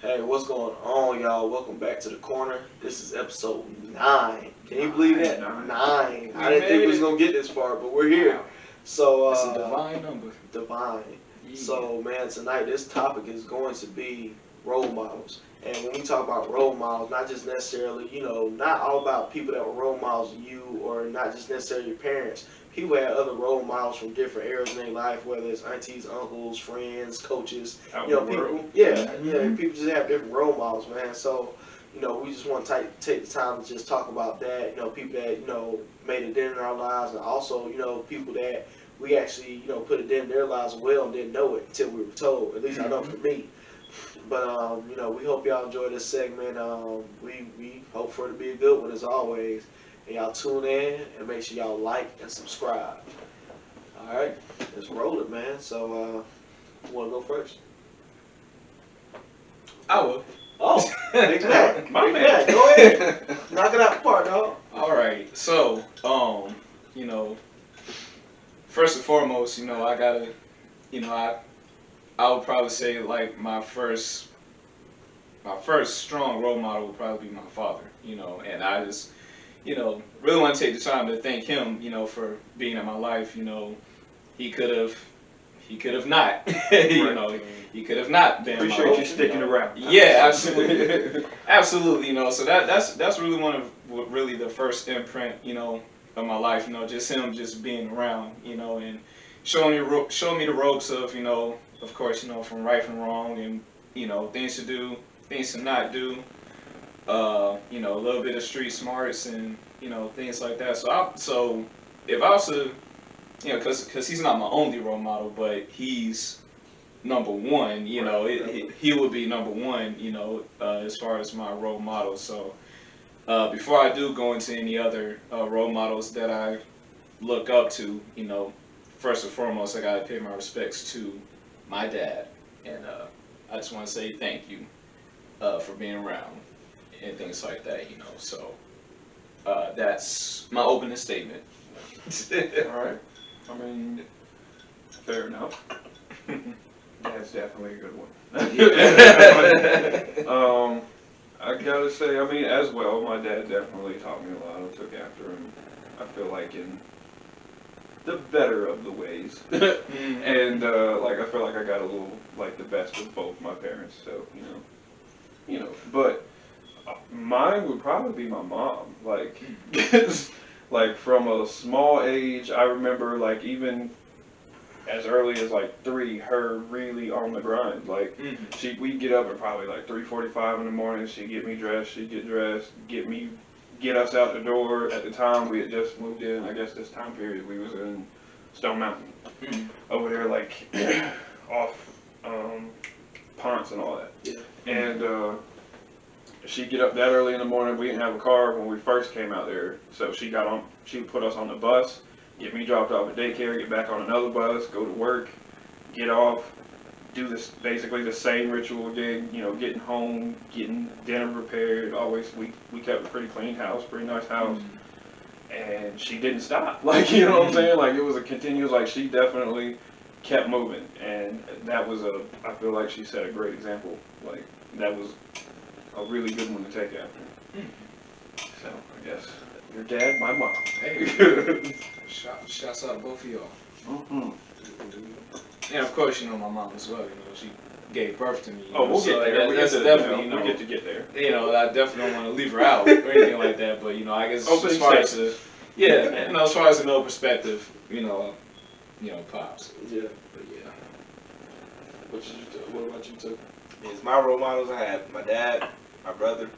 Hey, what's going on, y'all? Welcome back to the corner. This is episode 9. Can you believe that? Nine. I didn't think we was gonna get this far, but we're here. Wow. So, It's a divine number. divine. Yeah. So, man, tonight this topic is going to be role models. And when we talk about role models, not just necessarily, not all about people that were role models to you, or not just necessarily your parents. People had other role models from different eras in their life, whether it's aunties, uncles, friends, coaches. Out You in know, the people. world. Yeah. People just have different role models, man. So, we just want to take the time to just talk about that. People that made a dent in our lives, and also people that we actually put a dent in their lives as well and didn't know it until we were told. At least I know for me. But we hope y'all enjoy this segment. We hope for it to be a good one as always. And y'all tune in and make sure y'all like and subscribe. All right, let's roll it, man. So, you want to go first? I will. Oh, big man. My Big man. Go ahead. Knock it out the park, dog. All right. So, first and foremost, I gotta, I would probably say like my first strong role model would probably be my father. And I just, really want to take the time to thank him, for being in my life. He could have. He could have not, he could have not been. Appreciate you sticking around. Yeah, absolutely, absolutely. So that's really one of really the first imprint, of my life. Just him just being around, and showing me the ropes of, of course, from right from wrong, and things to do, things to not do. A little bit of street smarts and things like that. So if I was to, because he's not my only role model, but he's number one. He would be number one. As far as my role model. So before I do go into any other role models that I look up to, first and foremost, I gotta pay my respects to my dad, and I just want to say thank you for being around and things like that. So that's my opening statement. All right. I mean, fair enough. That's definitely a good one. I gotta say, I mean, as well, my dad definitely taught me a lot and took after him. I feel like in the better of the ways, and I feel like I got a little like the best of both my parents. So but mine would probably be my mom. Like, like from a small age, I remember like even as early as like 3, her really on the grind. Like we'd get up at probably like 3:45 in the morning. She'd get me dressed. She'd get dressed, get us out the door. At the time, we had just moved in. I guess this time period we was in Stone Mountain over there, like off Ponce and all that. Yeah. And she'd get up that early in the morning. We didn't have a car when we first came out there, so she would put us on the bus, get me dropped off at daycare, get back on another bus, go to work, get off, do this basically the same ritual again. Getting home, getting dinner prepared. Always we kept a pretty clean house, pretty nice house, and she didn't stop. Like what I'm saying? Like it was a continuous. Like she definitely kept moving, and that was I feel like she set a great example. Like that was a really good one to take after. So I guess your dad, my mom. Hey, shouts out to both of y'all. Mm-hmm. And of course, my mom as well. She gave birth to me. Oh, we'll so get there. That's definitely, we'll get to get there. I definitely don't want to leave her out or anything like that. But I guess Opening as far as statement. as far as the perspective, pops. Yeah. But yeah. What about you, Tucker? Is my role models. I have my dad, my brother,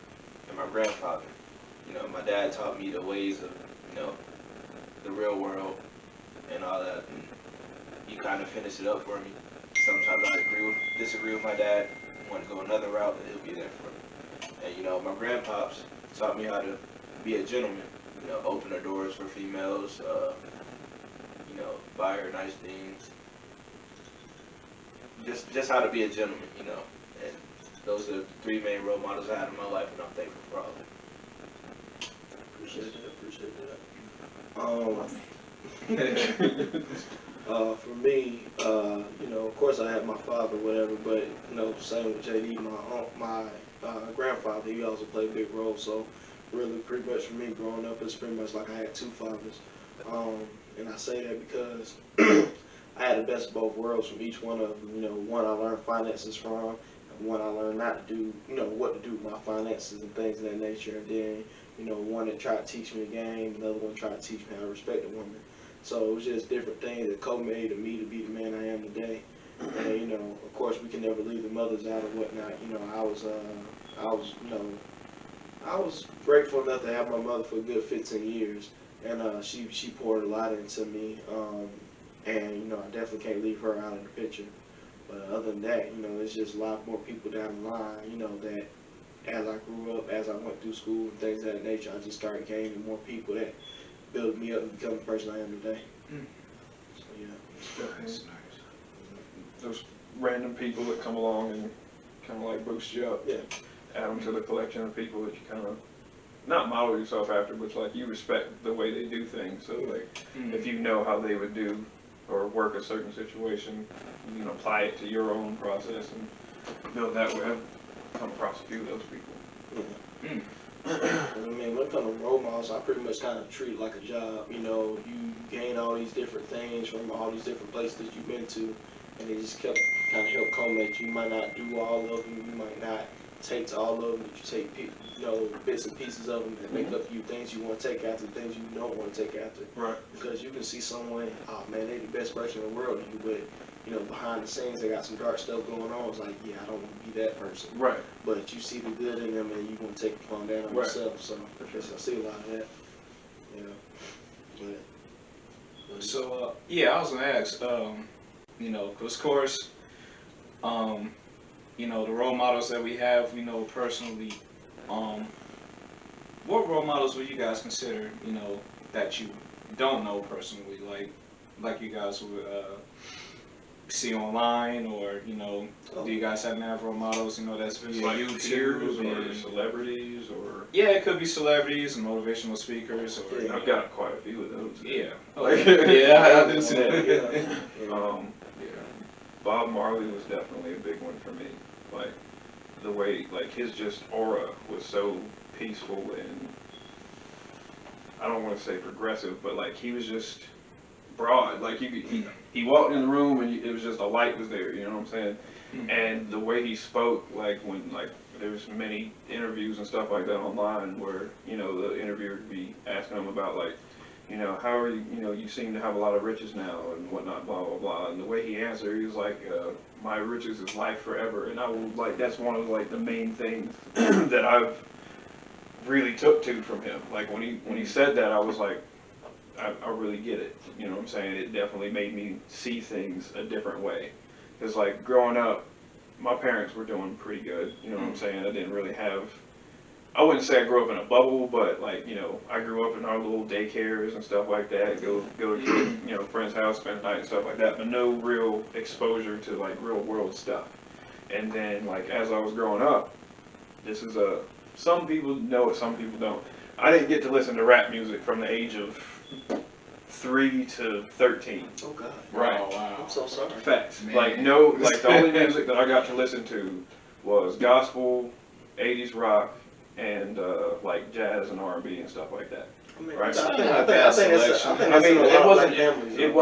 and my grandfather. My dad taught me the ways of, the real world and all that. And he kind of finished it up for me. Sometimes I disagree with my dad, want to go another route, but he'll be there for me. And my grandpops taught me how to be a gentleman. Open the doors for females. Buy her nice things. Just how to be a gentleman. And those are the 3 main role models I had in my life, and I'm thankful for all of them. Appreciate that. For me, of course I had my father, whatever, but same with JD, my grandfather, he also played a big role. So really, pretty much for me, growing up, it's pretty much like I had two fathers, and I say that because I had the best of both worlds from each one of them. One I learned finances from, and one I learned not to do, what to do with my finances and things of that nature, and then one that tried to teach me the game, another one tried to teach me how to respect a woman. So it was just different things that culminated me to be the man I am today. And of course, we can never leave the mothers out or whatnot. I was grateful enough to have my mother for a good 15 years, and she poured a lot into me. And I definitely can't leave her out of the picture. But other than that, there's just a lot more people down the line. That as I grew up, as I went through school and things of that nature, I just started gaining more people that built me up and become the person I am today. So yeah. Nice, nice. Those random people that come along and kind of like boost you up. Yeah. Add them to the collection of people that you kind of not model yourself after, but it's like you respect the way they do things. So like, if you know how they would do or work a certain situation, you can apply it to your own process and build that way. I've come across a few of those people. I mean, when it comes to role models, I pretty much kind of treat it like a job. You gain all these different things from all these different places that you've been to, and they just kept kind of help culminate. You might not do all of them, you might not take to all of them, but you take bits and pieces of them that make up you things you want to take after, things you don't want to take after. Right. Because you can see someone, oh man, they the best person in the world to you, but behind the scenes they got some dark stuff going on. It's like, yeah, I don't want to be that person. Right. But you see the good in them, and you want to take the palm down on yourself. So I see a lot of that. So yeah, I was gonna ask, because of course, the role models that we have, personally, what role models would you guys consider, that you don't know personally, like you guys would see online, or do you guys have role models, that's via Like peers YouTube or celebrities or. Yeah, it could be celebrities and motivational speakers, or I've got quite a few of those. yeah, Like, yeah, I do too. Bob Marley was definitely a big one for me. Like the way, like his just aura was so peaceful and I don't want to say progressive, but like he was just broad. Like he walked in the room and it was just a light was there. You know what I'm saying? And the way he spoke, like when there's many interviews and stuff like that online where the interviewer would be asking him about like. How are you, you seem to have a lot of riches now and whatnot, blah, blah, blah. And the way he answered, he was like, my riches is life forever. And I was like, that's one of like the main things that I've really took to from him. Like when he said that, I was like, I really get it. You know what I'm saying? It definitely made me see things a different way. Because like growing up, my parents were doing pretty good. You know what I'm saying? I didn't really have, I wouldn't say I grew up in a bubble, but like, I grew up in our little daycares and stuff like that, go to, friend's house, spend the night and stuff like that, but no real exposure to like real world stuff. And then like, as I was growing up, this is some people know it, some people don't. I didn't get to listen to rap music from the age of 3 to 13. Oh God. Right. Oh, wow. I'm so sorry. Facts. Man. Like the only music that I got to listen to was gospel, 80s rock, and like jazz and R&B and stuff like that. Right. I think it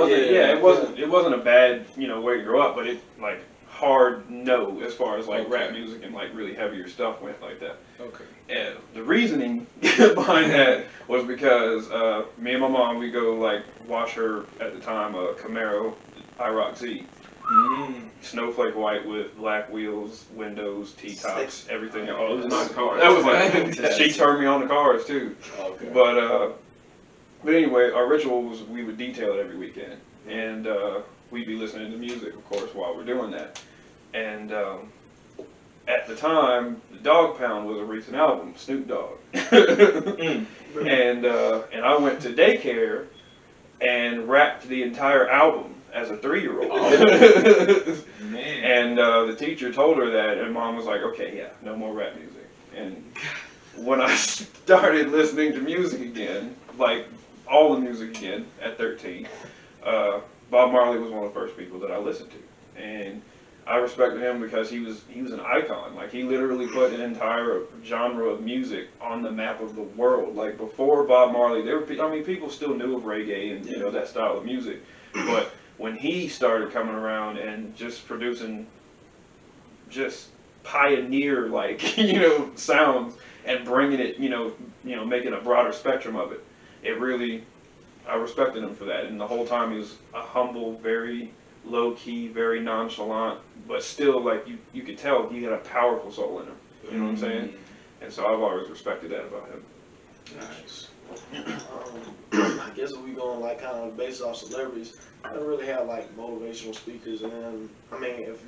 wasn't a bad way to grow up, but it like hard no as far as like rap music and like really heavier stuff went like that. Okay. And the reasoning behind that was because me and my mom, we go like wash her at the time a Camaro IROC Z. Snowflake white with black wheels, windows, T-tops, everything. Oh, it was a nice car. That was like, she turned me on the cars too. Okay. But anyway, our ritual was we would detail it every weekend. And we'd be listening to music, of course, while we're doing that. And at the time, the Dog Pound was a recent album, Snoop Dogg. And I went to daycare and rapped the entire album as a 3-year-old. Oh, man. And the teacher told her that, and Mom was like, okay, yeah, no more rap music. And when I started listening to music again, like all the music again at 13, Bob Marley was one of the first people that I listened to, and I respected him because he was an icon. Like, he literally put an entire genre of music on the map of the world. Like, before Bob Marley, people still knew of reggae and that style of music, but when he started coming around and just producing just pioneer sounds and bringing it, making a broader spectrum of it, I respected him for that. And the whole time he was a humble, very low key, very nonchalant, but still, like, you could tell he had a powerful soul in him. You know what I'm saying? And so I've always respected that about him. Nice. I guess if we going like kind of based off celebrities, I don't really have like motivational speakers. And I mean, if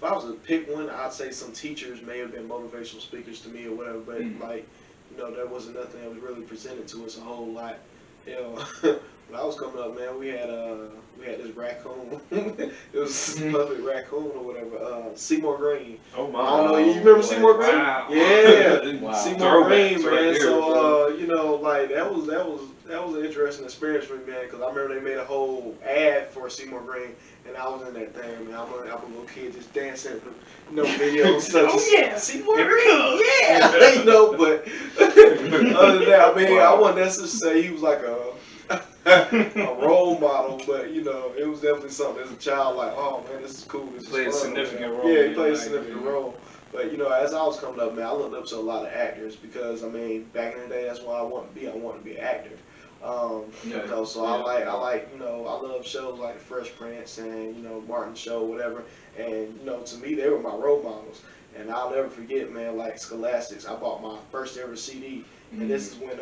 I was to pick one, I'd say some teachers may have been motivational speakers to me or whatever. But like, there wasn't nothing that was really presented to us a whole lot. When I was coming up, man, we had this raccoon. It was a public raccoon or whatever. Seymour Green. Oh my! I don't know. You remember Seymour Green? Wow. Yeah. Wow. Seymour Green, man. Right there, so like that was an interesting experience for me, man. Because I remember they made a whole ad for Seymour Green, and I was in that thing, man. I'm a little kid just dancing, videos such as Seymour Green, yeah. But other than that, I mean, I wouldn't necessarily say he was like a role model, but it was definitely something as a child, like, oh man, this is cool. This Played is a fun, significant man. role. Yeah, he played a significant role. But as I was coming up, man, I looked up to a lot of actors because I mean, back in the day, that's what I wanted to be. I wanted to be an actor. So I love shows like Fresh Prince and Martin Show, whatever. And to me, they were my role models. And I'll never forget, man, like Scholastics. I bought my first ever CD. And this is when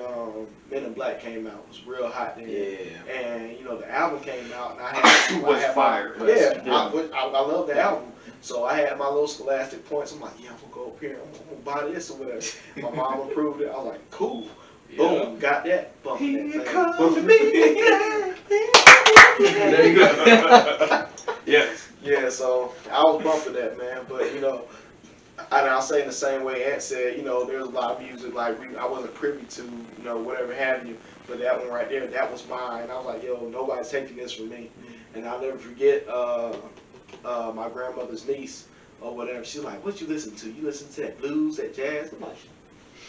Men in Black came out. It was real hot then. Yeah. And the album came out, and I had fire. I love the album. So I had my little Scholastic points. I'm like, yeah, I'm gonna go up here. I'm gonna buy this or whatever. My mom approved it. I was like, cool. Boom, got that. Bump that thing. There you go. Yes. Yeah, so I was bumping that, man. But and I'll say in the same way Ant said, there's a lot of music like I wasn't privy to, whatever have you. But that one right there, that was mine. I was like, yo, nobody's taking this from me. And I'll never forget my grandmother's niece or whatever. She's like, what you listen to? You listen to that blues, that jazz? I'm like,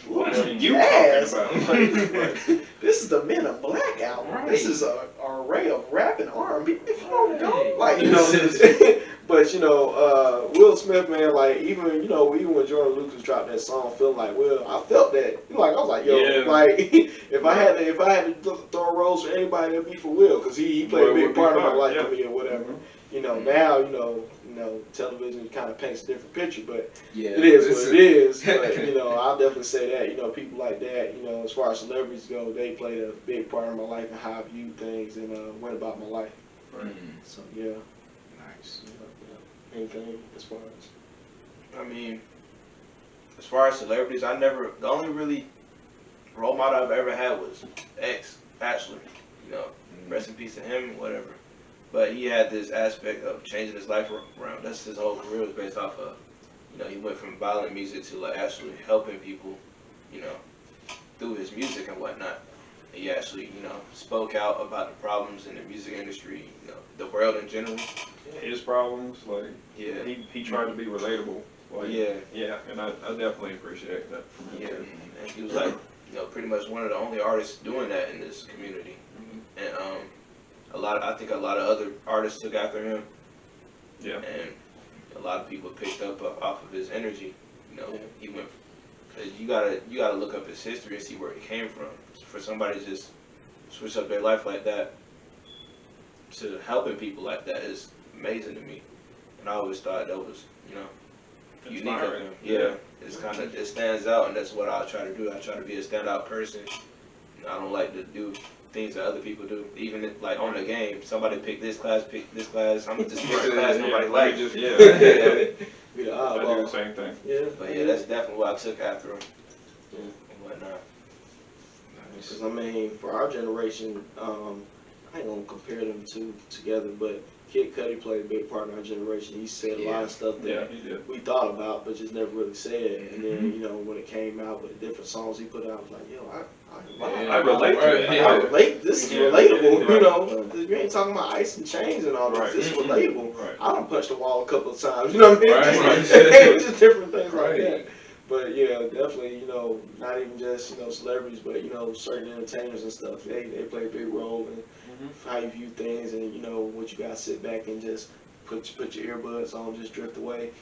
What are you jazz? talking about? This is the Men in Black album. Right. This is an array of rap and R&B. If you don't know, like, but Will Smith, man, like even when Jordan Lucas dropped that song, "Feel Like Will," I felt that. I was like, yo, like if I had to throw a rose for anybody, it'd be for Will, because he played a big part of my life for me or whatever. Now television kind of paints a different picture, but it is what it is. But I'll definitely say that people like that, as far as celebrities go, they played a big part of my life and how I viewed things and went about my life. Right. So yeah. Nice. Anything as far as? I mean, as far as celebrities, the only really role model I've ever had was X, Bachelor. Rest in peace to him, whatever. But he had this aspect of changing his life around. That's his whole career was based off of. He went from violent music to like actually helping people, through his music and whatnot. He actually, spoke out about the problems in the music industry, the world in general. His problems, like, Yeah. he tried to be relatable. Like, Yeah. and I definitely appreciate that from him. Yeah. too. And he was like, pretty much one of the only artists doing that in this community. And I think a lot of other artists took after him. Yeah. And a lot of people picked up off of his energy. He went, cause you gotta look up his history and see where he came from. For somebody to just switch up their life like that to helping people like that is amazing to me. And I always thought that was, unique of Inspiring. him. Yeah, it stands out, and that's what I try to do. I try to be a standout person. I don't like to do things that other people do. Even if, like on the game, somebody pick this class. I'm just pick the class nobody likes. Be the I I do the same thing. Yeah. But yeah, that's definitely what I took after him and whatnot. Because I mean, for our generation, I ain't gonna compare them two together, but Kid Cudi played a big part in our generation. He said a lot of stuff that he did. we thought about, but just never really said. And then, you know, when it came out with different songs he put out, I was like, yo, I relate to it. I relate. This is Yeah. relatable, Yeah. you know. You ain't talking about ice and chains and all this. Right. This is relatable. Right. I done punched the wall a couple of times, you know what I mean? Right. Just different things like Right. that. But yeah, definitely, you know, not even just, you know, celebrities, but, you know, certain entertainers and stuff. They play a big role in how you view things, and, you know, what you gotta sit back and just put your earbuds on, just drift away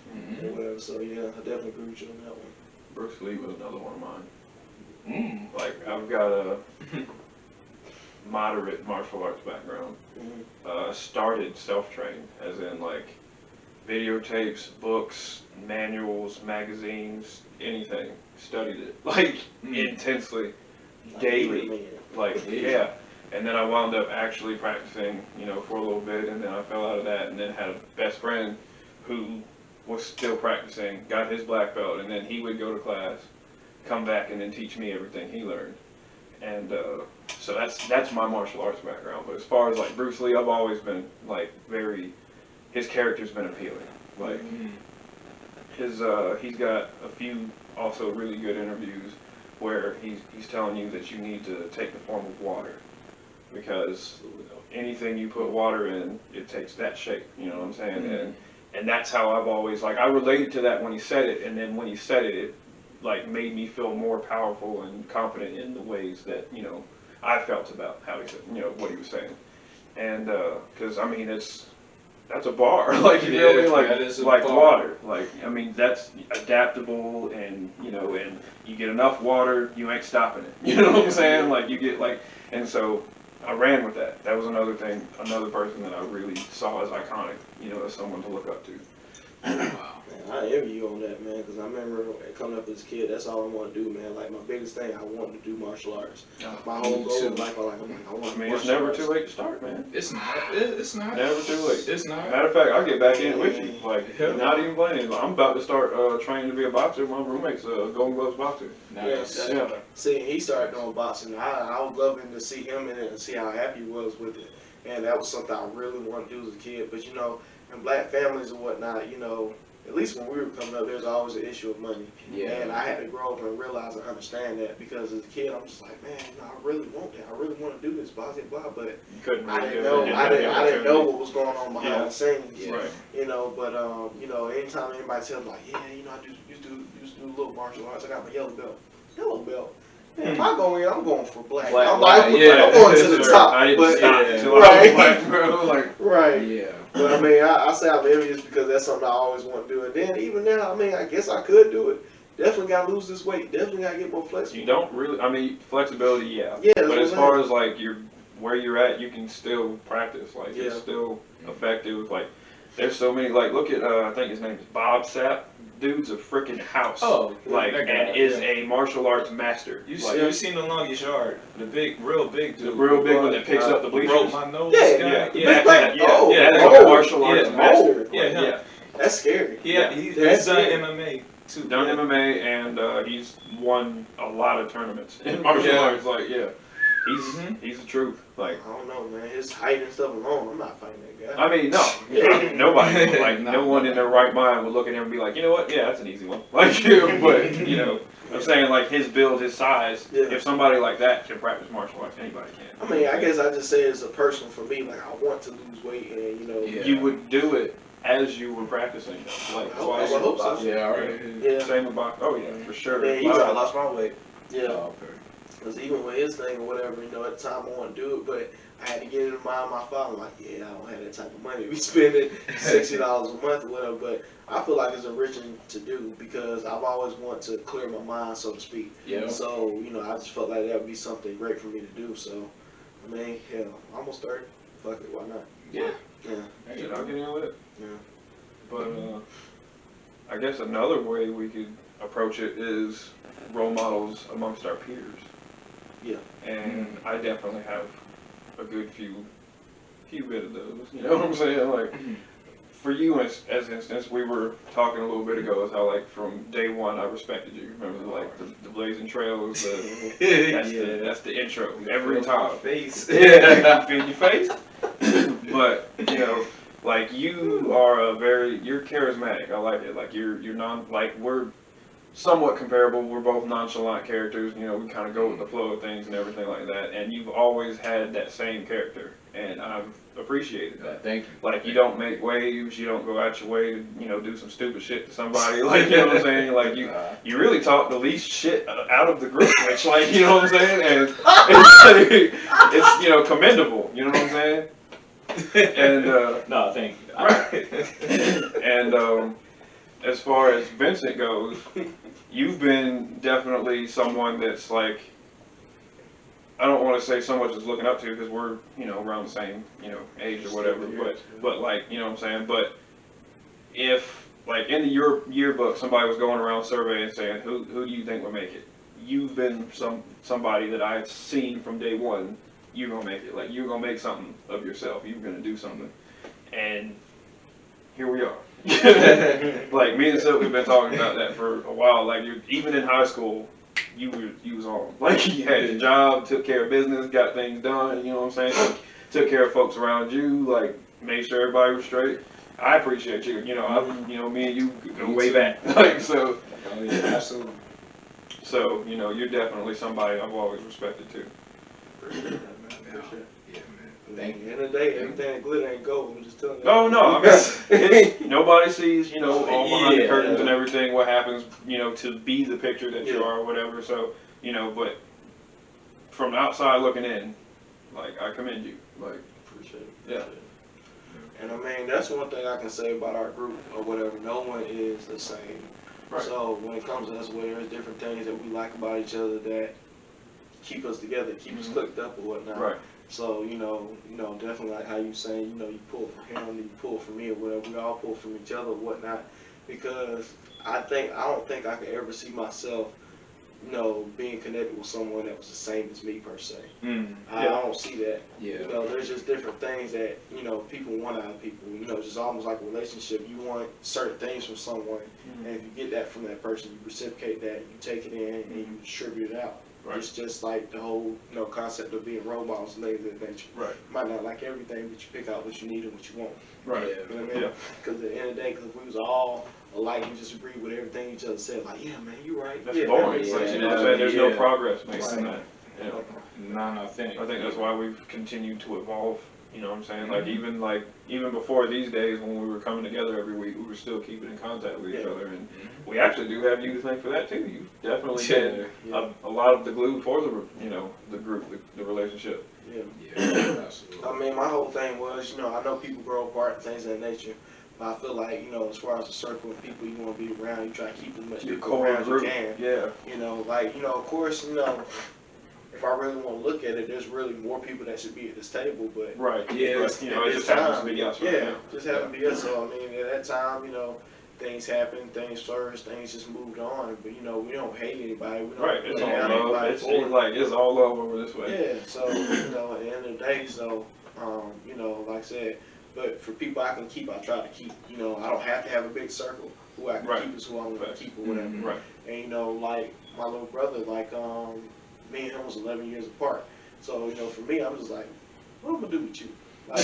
or whatever. So yeah, I definitely agree with you on that one. Bruce Lee was another one of mine. Mm. Like, I've got a moderate martial arts background. Started self-trained, as in like videotapes, books, manuals, magazines, anything. Studied it like intensely, daily. Man. Like, yeah. And then I wound up actually practicing, you know, for a little bit, and then I fell out of that, and then had a best friend who was still practicing, got his black belt, and then he would go to class, come back, and then teach me everything he learned. And so that's my martial arts background. But as far as like Bruce Lee, I've always been like his character's been appealing. Like he's got a few also really good interviews where he's telling you that you need to take the form of water, because anything you put water in, it takes that shape. You know what I'm saying? And that's how I've always, like, I related to that when he said it, and then when he said it, it like made me feel more powerful and confident in the ways that, you know, I felt about how he said, you know, what he was saying. And because I mean, that's a bar. Like, you know what I mean? Like water. Like, I mean, that's adaptable, and, you know, and you get enough water, you ain't stopping it. You know what I'm saying? Like, you get like, and so I ran with that. That was another thing, another person that I really saw as iconic, you know, as someone to look up to. Wow. Man, I envy you on that, man, because I remember coming up as a kid, that's all I wanted to do, man. Like, my biggest thing, I wanted to do martial arts. My whole goal in life, I want I mean, it's never too late to start, man. It's not. It's not. Never too late. It's not. Matter of fact, I'll get back in it with you. Like, not even playing. I'm about to start training to be a boxer. My roommate's a Golden Gloves boxer. Nice. Yeah. See, he started doing boxing. I was loving to see him in it and see how happy he was with it. And that was something I really wanted to do as a kid. But, you know, in black families and whatnot, you know, at least when we were coming up, there's always an issue of money. Yeah. And I had to grow up and realize and understand that, because as a kid, I'm just like, man, you know, I really want that. I really want to do this, blah, blah, blah. But You couldn't I really didn't do know. it. I didn't know what was going on behind the scenes. Yeah. Right. You know, but you know, anytime anybody tells me like, yeah, you know, I used to do a little martial arts. I got my yellow belt. Yellow belt. Man, if I go in, I'm going for black. I'm going to the top. I didn't but, stop until right. I was black, bro. Like, right. Yeah. But I mean, I say I'm envious because that's something I always want to do. And then even now, I mean, I guess I could do it. Definitely got to lose this weight. Definitely got to get more flexible. you don't really. I mean, flexibility, yeah. Yeah. But as far as like where you're at, you can still practice. Like, Yeah. it's still effective. Like, there's so many. Like, look at I think his name is Bob Sapp. Dude's a freaking house. Oh, like, that guy, and is a martial arts master. You Like, seen the longest yard? The real big dude. the real big one that picks up the Broke bleachers. my nose. Yeah, guy. Yeah, Big yeah, black- yeah, oh, yeah. That's oh, a martial arts yeah, master. Yeah, Like, him. yeah. That's scary. Yeah, he's That's done it. MMA too. Done yeah. MMA, and he's won a lot of tournaments in martial Yeah. arts. Like, yeah, he's the truth. Like, I don't know, man. His height and stuff alone, I'm not fighting that guy. I mean, no, nobody, like, No. no one in their right mind would look at him and be like, you know what? Yeah, that's an easy one. Like, but you know, I'm saying, like, his build, his size. Yeah. If somebody like that can practice martial arts, anybody can. I mean, I guess I just say it's a personal for me. Like, I want to lose weight, and you know, Yeah. You would do it as you were practicing. Like, I hope so. Yeah, all right. Yeah. Same with boxing. Oh yeah, for sure. Yeah, I lost my weight. Yeah. Oh, okay. Because even with his thing or whatever, you know, at the time I wanted to do it, but I had to get it in mind of my father. I'm like, yeah, I don't have that type of money to be spending $60 a month or whatever. But I feel like it's enriching to do because I've always wanted to clear my mind, so to speak. Yeah. So, you know, I just felt like that would be something great for me to do. So, I mean, hell, almost 30. Fuck it, why not? Yeah. Yeah. Shit, I'll get in with it. Yeah. But I guess another way we could approach it is role models amongst our peers. Yeah. And I definitely have a good few bit of those. You know what I'm saying? Like, for you, as instance, we were talking a little bit ago, is how like from day one I respected you. Remember like the blazing trails, that's the intro every time. Face. Yeah, feel your face. But you know, like you are you're charismatic. I like it. Like you're we're somewhat comparable. We're both nonchalant characters. You know, we kind of go with the flow of things and everything like that. And you've always had that same character, and I've appreciated that. Thank you. Like you don't make waves. You don't go out your way to do some stupid shit to somebody. Like you know what I'm saying. Like you really talk the least shit out of the group, which like you know what I'm saying. And it's commendable. You know what I'm saying. And no, thank you. Right. And as far as Vincent goes, you've been definitely someone that's like, I don't want to say so much as looking up to because we're around the same age or whatever, but like you know what I'm saying. But if like in your yearbook somebody was going around surveying saying who do you think would make it, you've been somebody that I've seen from day one. You're gonna make it. Like you're gonna make something of yourself. You're gonna do something, and here we are. Like me and Silk, we've been talking about that for a while. Like even in high school, you was on. Like you had your job, took care of business, got things done. You know what I'm saying? Took care of folks around you. Like made sure everybody was straight. I appreciate you. Me and you go way back. Like so. Oh yeah, absolutely. So you're definitely somebody I've always respected too. Appreciate that, man. Appreciate it. Yeah, man. Thank you. At the end of the day, everything that glitter ain't gold. I'm just telling you. Oh no, I mean nobody sees all behind the curtains and everything. What happens, to be the picture that you are, or whatever. So but from outside looking in, like I commend you. Like Appreciate it. Yeah. And I mean that's one thing I can say about our group or whatever. No one is the same. Right. So when it comes to us, where there's different things that we like about each other that keep us together, keep us clicked up or whatnot. Right. So, definitely like how you saying, you pull from him, you pull from me or whatever, we all pull from each other or whatnot. Because I don't think I could ever see myself, being connected with someone that was the same as me per se. I don't see that. Yeah. There's just different things that, people want out of people. Just almost like a relationship. You want certain things from someone, and if you get that from that person, you reciprocate that, you take it in, and you distribute it out. Right. It's just like the whole, concept of being role models and things of that nature. Right. You might not like everything, but you pick out what you need and what you want. Right. Yeah. You know what I mean? Because at the end of the day, because if we was all alike and just agree with everything each other said, like, yeah, man, you're right. That's yeah, boring. That makes sense. There's no progress based on that. Yeah. Non-authentic. I think that's why we've continued to evolve. You know what I'm saying? Like even before these days when we were coming together every week, we were still keeping in contact with each other, and we actually do have you to thank for that too. You definitely did a lot of the glue for the group, the relationship. Yeah. Yeah, absolutely. I mean, my whole thing was, I know people grow apart and things of that nature, but I feel like, as far as the circle of people you want to be around, you try to keep as much people around as you can. Yeah. Of course, if I really want to look at it, there's really more people that should be at this table, but right, yeah, it just happens to be us. Just happens to be us. So I mean, at that time, things happen, things flourished, things just moved on. But we don't hate anybody. We don't It's all love. It's all love over this way. Yeah. So at the end of the day, like I said, but for people I can keep, I try to keep. I don't have to have a big circle. Who I can keep is who I'm going to keep or whatever. Right. And like my little brother, me and him was 11 years apart. So, for me, I'm just like, what am I gonna do with you? But I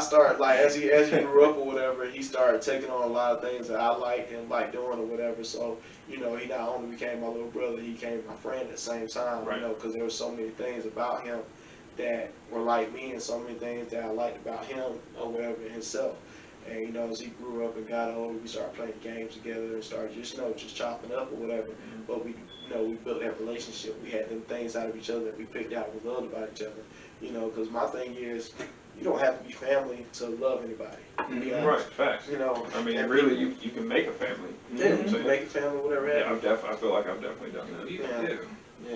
started as he grew up or whatever, he started taking on a lot of things that I liked and liked doing or whatever. So, he not only became my little brother, he became my friend at the same time. Right. Because there were so many things about him that were like me, and so many things that I liked about him or whatever himself. And as he grew up and got older, we started playing games together and started just chopping up or whatever. But we built that relationship. We had them things out of each other that we picked out. We loved about each other. Because my thing is, you don't have to be family to love anybody. Right, facts. I mean, really, you can make a family. Yeah, you can make a family, whatever. Yeah, I feel like I've definitely done that. Yeah,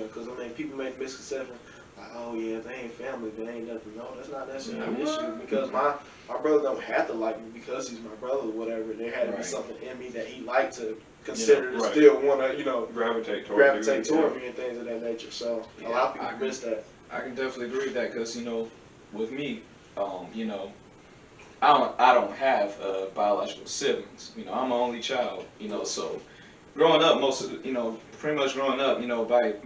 because people make misconceptions. Like, oh yeah, they ain't family, they ain't nothing. No, that's not necessarily an issue, because my brother don't have to like me because he's my brother or whatever. There had to be something in me that he liked to consider to still want to, gravitate toward me and things of that nature. So a lot of people miss that. I can definitely agree with that because, with me, I don't have biological siblings. You know, I'm an only child. You know, so growing up, pretty much growing up,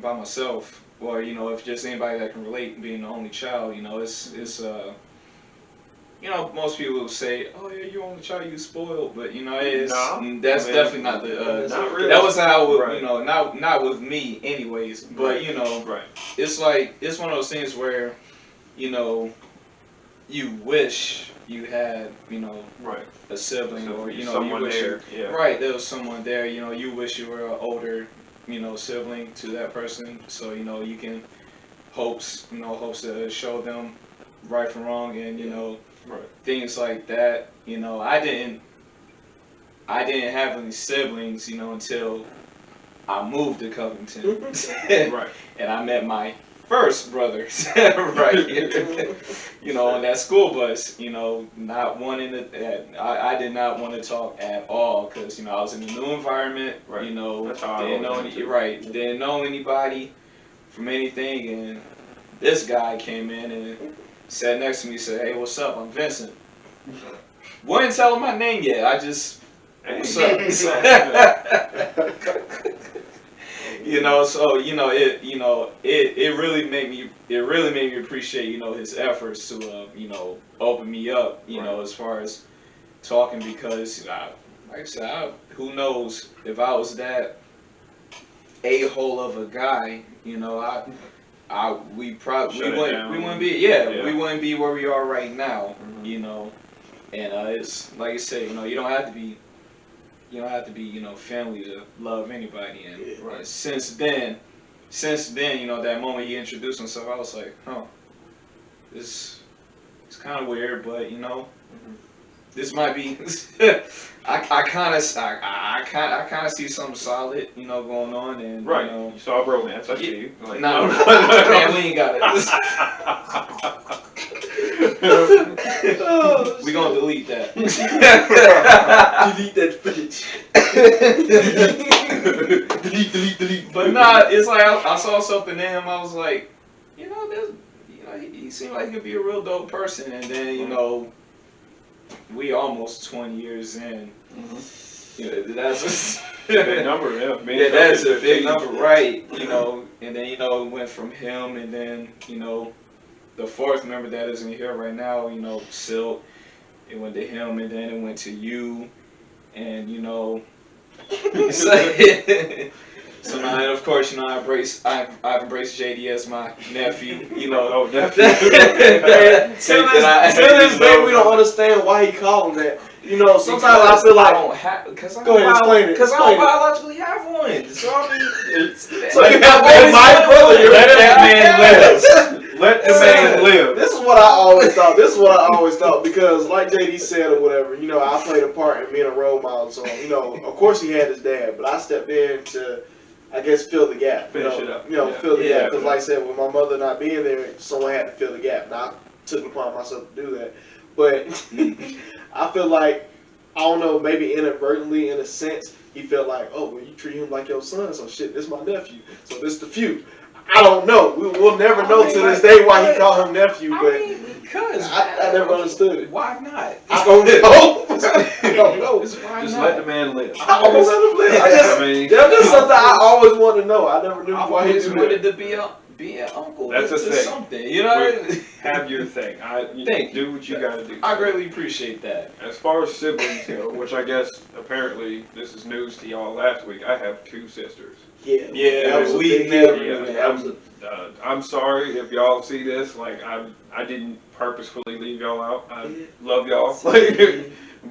by myself, or if just anybody that can relate, being the only child, most people will say, "Oh yeah, you're only child, you spoiled," but that's definitely not the. Not really. That was how it, Right. not with me, anyways. But Right. it's like it's one of those things where, you know, you wish you had, Right. a sibling, So or someone you wish there. Yeah. right, there was someone there. You wish you were an older, sibling to that person, so you can hopes to show them right from wrong, and Right. things like that. I didn't have any siblings, until I moved to Covington, Right. and I met my first brother, right here, on that school bus, not wanting to, I did not want to talk at all, because, I was in a new environment, Right. That's how I didn't know always am, too. right, didn't know anybody from anything, and this guy came in and sat next to me, said, "Hey, what's up? I'm Vincent." Wouldn't tell him my name yet, I just, "What's up?" So it really made me appreciate his efforts to open me up Right. as far as talking, because like I said, who knows if I was that a-hole of a guy, Shut it down. we wouldn't be Yeah. we wouldn't be where we are right now, Mhm. and it's like you said, you don't have to be family to love anybody, and, Yeah. Right. and since then, that moment he introduced himself, I was like, huh, this it's kind of weird, but Mhm. this might be. I kind of see something solid, going on, and Right. You saw bromance. I see you. Like, no, man, we ain't got it. Oh, We gonna delete that. delete that footage. delete. But nah, it's like I saw something in him. I was like, this, he seemed like he could be a real dope person. And then we almost 20 years in. That's Big number, yeah. yeah, that's a big number, right? And then it went from him, and then the fourth member that isn't here right now, Silk. It went to him, and then it went to you, and it's like, so now, and of course, I've embraced JD as my nephew, Oh, nephew. Man, till this day, we don't understand why he called him that. Sometimes I feel like. Go ahead, explain it. Because I don't Explain it. biologically have one. So I mean, So you have my brother. Let that man live. Let the man live. This is what I always thought. Because, like JD said or whatever, I played a part in being a role model. So, of course he had his dad, but I stepped in to, I guess, fill the gap. Finish it up. Fill the Yeah. gap. Because, like I said, with my mother not being there, someone had to fill the gap. Now, I took it upon myself to do that. But I feel like, I don't know, maybe inadvertently, in a sense, he felt like, oh, well, you treat him like your son, so shit, this my nephew. So this the few. I don't know. We'll never know to this day why he called him nephew, but because I never understood it. Why not? I don't know. I don't know. Why Just not? let the man live. I don't let him live. That's just something I always wanted to know. I never knew I why he always do wanted that. to be an uncle. That's to a thing. something, Have your thing. Thank do what you gotta do. I greatly appreciate that. As far as siblings go, which I guess apparently this is news to y'all last week, I have 2 sisters. Yeah, that was a we big never deal. knew That was a I'm sorry if y'all see this. Like I didn't purposefully leave y'all out. I love y'all.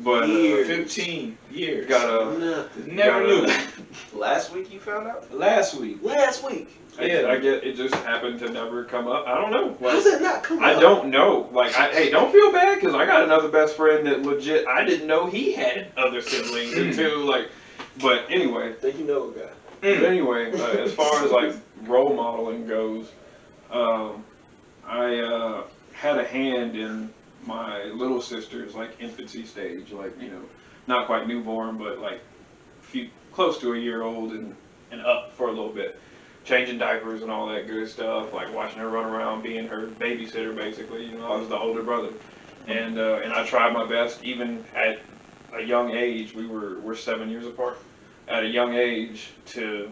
But 15 years. gotta Never knew. Last week you found out? Last week. last week. Yeah. I get it just happened to never come up. I don't know. How's that not come I up? don't know. Like, hey, don't feel bad because I got another best friend that legit I didn't know he had other siblings until like. But anyway. I think you know a guy. But anyway, as far as like role modeling goes, I had a hand in my little sister's like infancy stage, like not quite newborn, but like close to a year old and up for a little bit, changing diapers and all that good stuff, like watching her run around, being her babysitter basically. I was the older brother, and I tried my best, even at a young age. We're 7 years apart. At a young age, to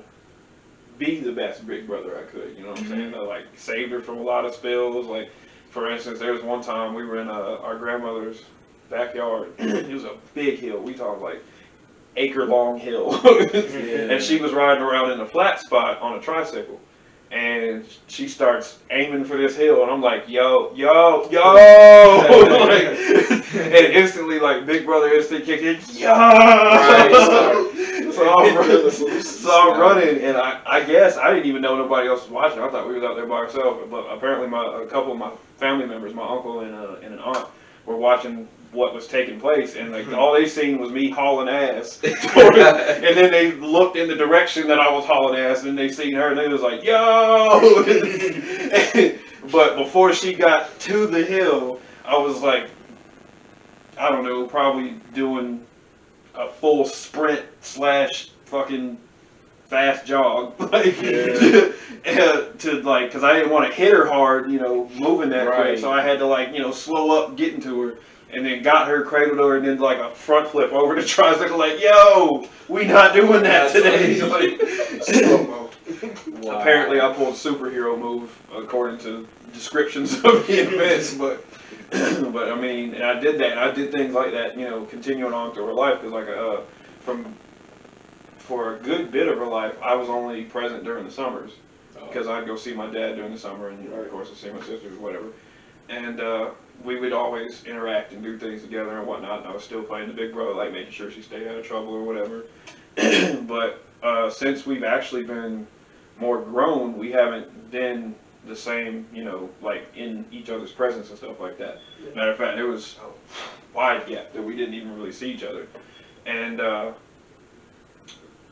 be the best big brother I could. You know what I'm saying? I, like, saved her from a lot of spills. Like, for instance, there was one time we were in our grandmother's backyard. It was a big hill. We talked like acre-long hill, and she was riding around in a flat spot on a tricycle. And she starts aiming for this hill, and I'm like, yo, like, and instantly, like, big brother instinct kicked in, yo. So I'm running, and I guess I didn't even know nobody else was watching. I thought we was out there by ourselves, but apparently a couple of my family members, my uncle and an aunt, were watching what was taking place, and like all they seen was me hauling ass, and then they looked in the direction that I was hauling ass, and they seen her, and they was like, yo. But before she got to the hill, I was like, I don't know, probably doing a full sprint / fucking fast jog, like, to like, because I didn't want to hit her hard, you know, moving that quick, so I had to, like, you know, slow up getting to her, and then got her, cradled her, and then like a front flip over the tricycle, like, yo, we not doing that today. Like, wow. Apparently I pulled superhero move according to descriptions of the events, but I mean, and I did that, and I did things like that, you know, continuing on through her life, because like for a good bit of her life, I was only present during the summers, because I'd go see my dad during the summer, and of course I'd see my sisters or whatever, and we would always interact and do things together and whatnot, and I was still playing the big brother, like making sure she stayed out of trouble or whatever. But since we've actually been more grown, we haven't been the same, you know, like in each other's presence and stuff like that. Matter of fact, there was a wide gap that we didn't even really see each other. And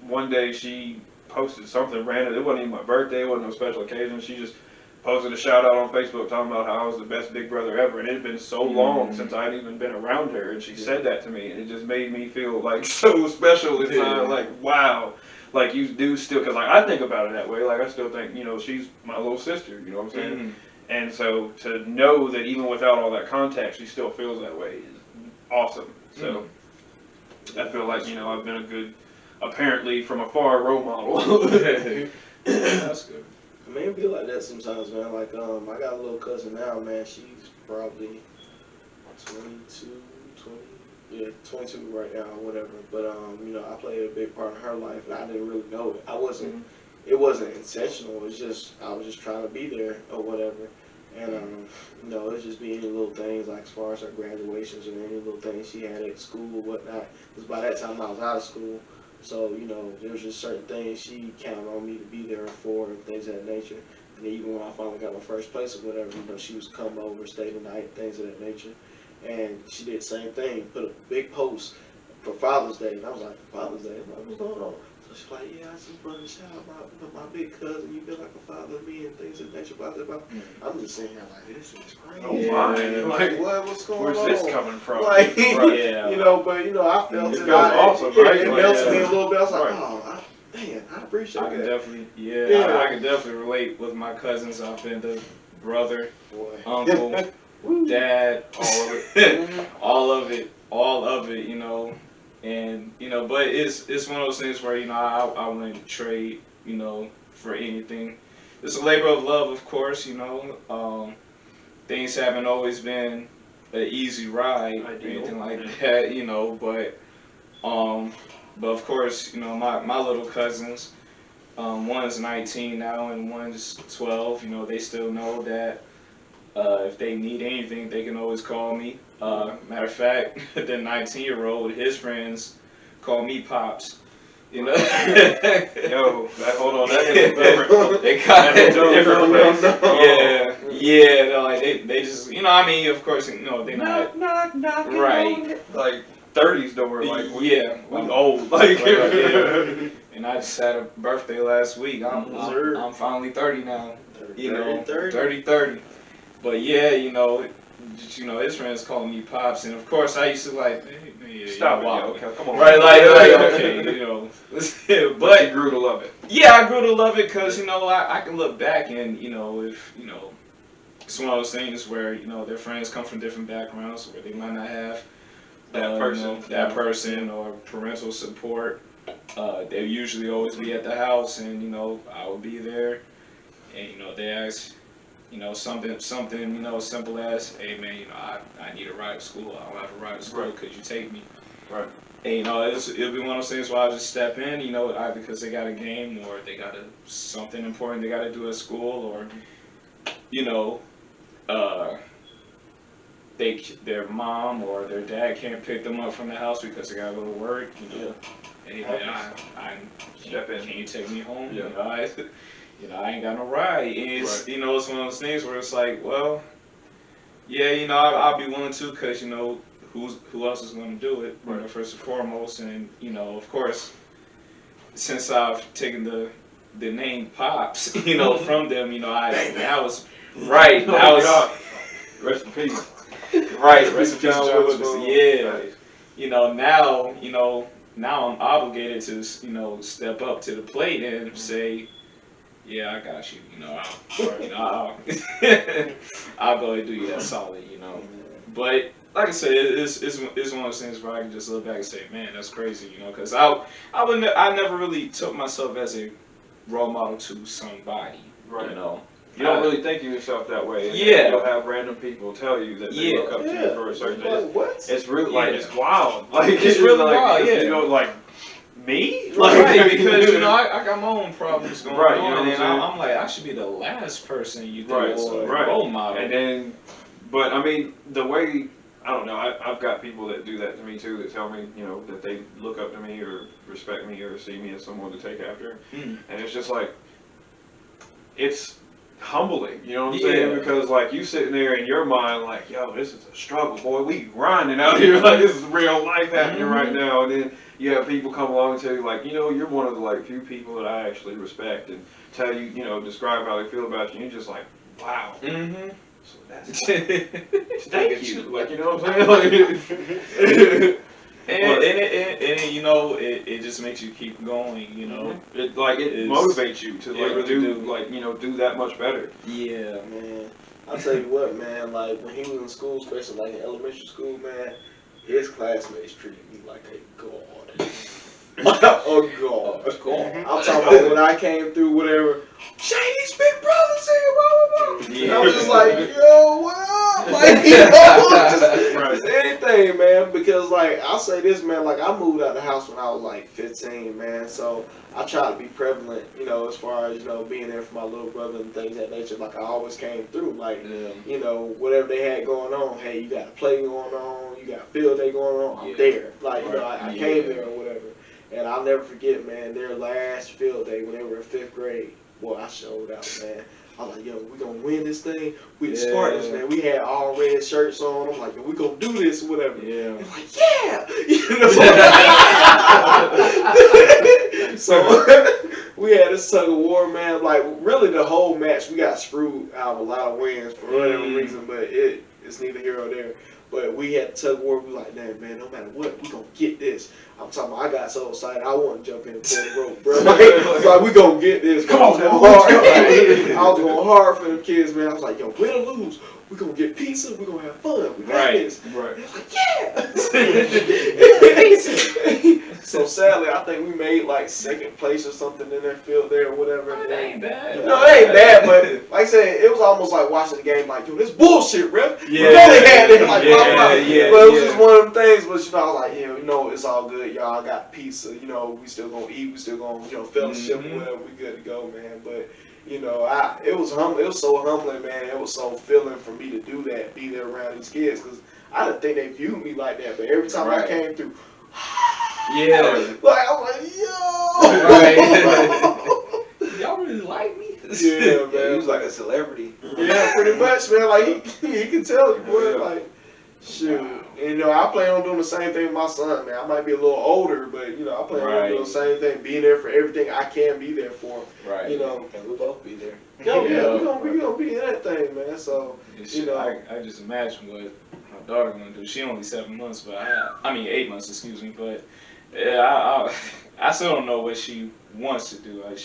one day she posted something random. It wasn't even my birthday, it wasn't no special occasion. She just posted a shout out on Facebook talking about how I was the best big brother ever, and it had been so long since I'd even been around her, and she said that to me, and it just made me feel like so special this time, like, wow, like, you do still, because like I think about it that way, like I still think, you know, she's my little sister, you know what I'm saying? And so to know that even without all that contact, she still feels that way is awesome. So I feel like, you know, I've been a good, apparently from afar, role model. That's good. I mean, it be like that sometimes, man. Like, I got a little cousin now, man. She's probably 22 right now, or whatever. But, you know, I played a big part in her life, and I didn't really know it. It wasn't intentional. It was just, I was just trying to be there or whatever. And, you know, it was just be any little things, like as far as her graduations or any little things she had at school or whatnot. Because by that time I was out of school. So, you know, there was just certain things she counted on me to be there for and things of that nature. And even when I finally got my first place or whatever, you know, she was come over, stay the night, things of that nature. And she did the same thing, put a big post for Father's Day. And I was like, Father's Day? I'm like, what's going on? So she's like, yeah, I just brother shout out my big cousin, you've been like a father to me and things of that nature. Blah, blah, blah. I'm just sitting here like, this is crazy. Oh my. Like, what's going on? Where's this coming from? Like, you know, but, you know, I felt it. It felt awesome, right? It melted me a little bit. I was like, oh, man, I appreciate that. I can definitely relate with my cousins. I've been the brother, uncle, dad, all of it, you know. And, you know, but it's one of those things where, you know, I wouldn't trade, you know, for anything. It's a labor of love, of course, you know. Things haven't always been an easy ride or anything like that, you know, but of course, you know, my little cousins, one's 19 now and one's 12, you know, they still know that if they need anything, they can always call me. Matter of fact, the 19-year-old, his friends call me Pops. You know? Yo, hold on, that's different. They kind of different. Yeah, no, like they just, you know, I mean, of course, you know, they not right. Like 30s door, like we old. Like, and I just had a birthday last week. I'm finally 30 now. You know, 30. But yeah, you know, his friends call me Pops, and of course I used to like, hey, stop walking, come on, right? Like okay, you know, but you grew to love it. Yeah, I grew to love it because, you know, I can look back and, you know, if, you know, it's one of those things where their friends come from different backgrounds where they might not have That person. that person or parental support. They usually always be at the house, and I will be there, and they ask. Something, simple as, hey man, I need a ride to school. I don't have a ride to school. Right. Could you take me? Right. And, it'll be one of those things where I'll just step in, either because they got a game or they got something important they got to do at school, or, uh, their mom or their dad can't pick them up from the house because they got to go to work. Hey man, I Step in. can you take me home? Yeah. I ain't got no ride. And it's, Right. it's one of those things where it's like, well, yeah, I'll be willing to, because, who else is going to do it, Right. first and foremost. And, of course, since I've taken the name Pops, from them, that was, right, that Oh, was, God. Rest in peace. right, rest in peace, John John Witherspoon. Witherspoon. Yeah. Right. Now I'm obligated to, step up to the plate and say, yeah, I got you. I'll go and do you that solid. But like I said, it's one of those things where I can just look back and say, man, that's crazy. Because I never really took myself as a role model to somebody. Right. You don't really think of yourself that way. And Yeah. You'll have random people tell you that they Yeah. look up to you for a certain Like, thing. what? It's really Yeah. it's wild. Like It's really like, wild, yeah. Like me? Right, because I got my own problems going Right, you know on, what I'm and saying? I'm like, I should be the last person you think Right, or right. role model. And then, but I mean, the way, I don't know, I've got people that do that to me too, that tell me, that they look up to me or respect me or see me as someone to take after. Mm. And it's just like, it's humbling, you know what I'm saying? Yeah. Because like you sitting there in your mind like, yo, this is a struggle, boy. We grinding out here, like this is real life happening right now. And then you have people come along and tell you like, you're one of the like few people that I actually respect, and tell you, describe how they feel about you. And you're just like, wow. Mm-hmm. So that's thank you. Like, you know what I'm saying? And it just makes you keep going, It motivates you to like really do that much better. Yeah. Man, I'll tell you what, man, like when he was in school, especially like in elementary school, man, his classmates treated me like a god. A god. I'm talking about when I came through, whatever, Shady's big brother saying blah blah blah. Yeah. And I was just like, yo, what up? Like, just anything, man. Because like I'll say this, man, like I moved out of the house when I was like 15, man. So I try to be prevalent, as far as, being there for my little brother and things of that nature. Like I always came through. Like, whatever they had going on, hey, you got a play going on, you got a field day going on, I'm there. Like, I came there or whatever. And I'll never forget, man, their last field day when they were in 5th grade. Boy, I showed out, man. I was like, yo, we gonna win this thing. We the Spartans, man. We had all red shirts on. I'm like, yo, we gonna do this or whatever. Yeah. They're like, yeah! So we had this tug of war, man. Like, really the whole match, we got screwed out of a lot of wins for whatever reason, but it's neither here or there. But we had tug of war. We like, man, no matter what, we gonna get this. I'm talking about, I got so excited, I want to jump in and pull the rope, bro. Like, we gonna get this. Come on, I was going hard for them kids, man. I was like, yo, win or lose, we gonna get pizza, we gonna have fun. We got this. Right. They was like, yeah. So sadly, I think we made like 2nd place or something in that field there or whatever. That ain't bad. No, it ain't bad, but like I said, it was almost like watching the game like, yo, this bullshit, ref. Yeah. You know they had it like, Yeah, blah, blah. yeah, But it was yeah. just one of them things, but I was like, yeah, it's all good, y'all. I got pizza, we still gonna eat, we still gonna, fellowship or whatever, we good to go, man. But, it was so humbling, man. It was so filling for me to do that, be there around these kids, because I didn't think they viewed me like that, but every time I came through, Yeah. like, I'm like, yo! Right. Y'all really like me? Yeah, man. He was like a celebrity. Yeah, pretty much, man. Like, he can tell you, boy, like, shoot. And, I plan on doing the same thing with my son, man. I might be a little older, but, I plan on doing the same thing, being there for everything I can be there for him. Right. And we'll both be there. Yeah, we gonna be in that thing, man. So, I just imagine what my daughter gonna do. She only 7 months, but 8 months, excuse me. But yeah, I still don't know what she wants to do. Like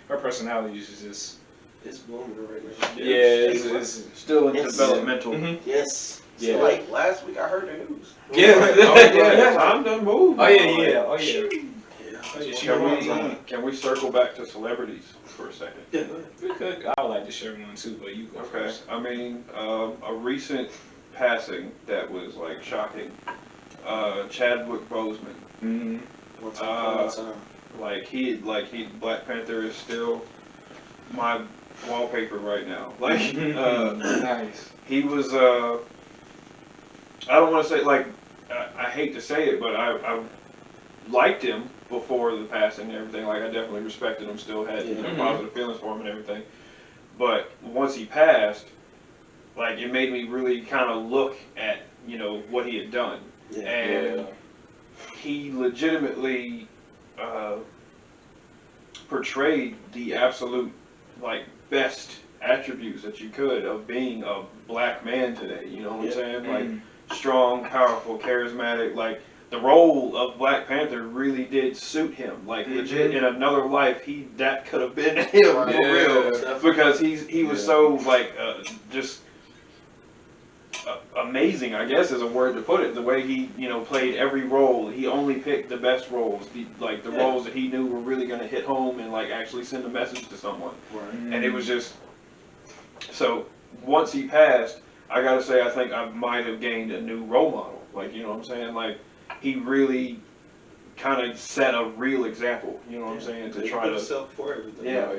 her personality is just It's booming right now. Yeah, it's still in Yes. developmental. Yes. Yeah. So like last week I heard the news. Yeah. Oh, Yeah. Time done moved. Oh yeah. Oh yeah. Yeah. Oh, yeah, she Can was on. can we circle back to celebrities for a second? Yeah. We could. I would like to share one too, but you go Okay. first. I mean, a recent passing that was like shocking. Chadwick Boseman. Mm-hmm. One time. Black Panther is still my wallpaper right now. Like, Nice. he was. I don't want to say like. I hate to say it, but I liked him before the passing and everything. Like, I definitely respected him. Still had positive feelings for him and everything. But once he passed, like, it made me really kind of look at what he had done, and he legitimately portrayed the absolute like best attributes that you could of being a black man today. You know what I'm saying? Like, strong, powerful, charismatic. Like, the role of Black Panther really did suit him. Like, legit, in another life, that could have been him for real, because he was so like just amazing, I guess is a word to put it. The way he played every role, he only picked the best roles, the roles that he knew were really going to hit home and like actually send a message to someone. Right. And it was just so. Once he passed, I gotta say, I think I might have gained a new role model. Like, you know what I'm saying? Like, he really kind of set a real example. You know what I'm saying? To try to self for everything. Yeah.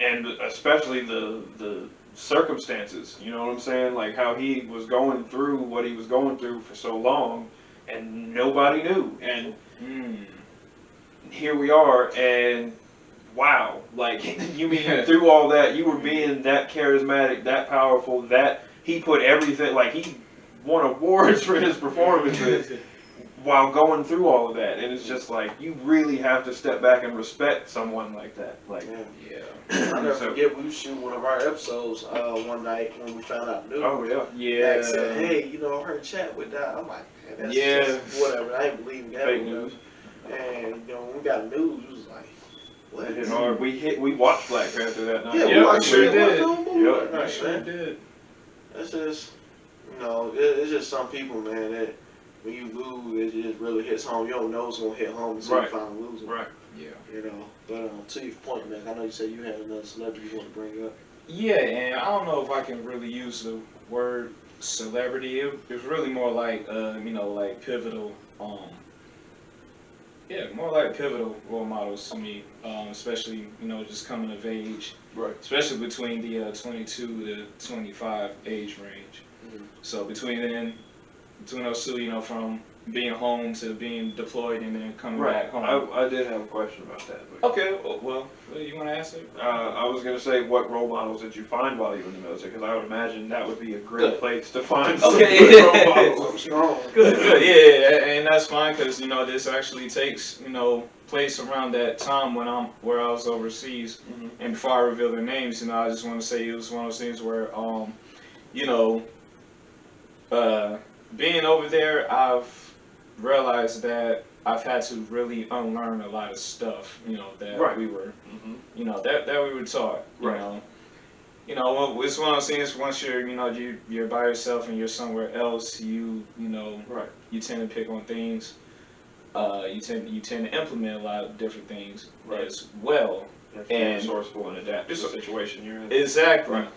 And especially the circumstances, you know what I'm saying? Like, how he was going through what he was going through for so long, and nobody knew. And here we are, and wow, like, you mean through all that, you were being that charismatic, that powerful, that he put everything, like, he won awards for his performances while going through all of that. And it's just like, you really have to step back and respect someone like that. Like, I'll never forget, we were shooting one of our episodes one night when we found out the news. Oh yeah. Max said, "Hey, I heard chat with that." I'm like, man, that's just whatever. I didn't believe in that. Fake news. And when we got the news, it was like, what? We watched Black Panther that night. Yeah, we watched sure it. did. Right, Sure did. It's just, it's just some people, man, that when you lose, it just really hits home. You don't know it's gonna hit home until you finally lose it. Right. Yeah. But to your point, man, I know you said you had another celebrity you want to bring up. Yeah, and I don't know if I can really use the word celebrity. It's really more like like pivotal. More like pivotal role models to me, especially just coming of age. Right. Especially between the 22 to 25 age range. So between those two, from being home to being deployed and then coming back home. I did have a question about that. But Okay, well, you want to ask it? I was going to say, what role models did you find while you were in the military? Because I would imagine that would be a great place to find some good role models. Good, yeah, and that's fine because this actually takes place around that time where I was overseas, and before I reveal their names, I just want to say it was one of those things where being over there, I've realized that I've had to really unlearn a lot of stuff, that we were, that we were taught, it's one of those things. Once you're by yourself and you're somewhere else, you tend to pick on things. You tend to implement a lot of different things as well, and resourceful and adapt to the situation you're in. Exactly. Right.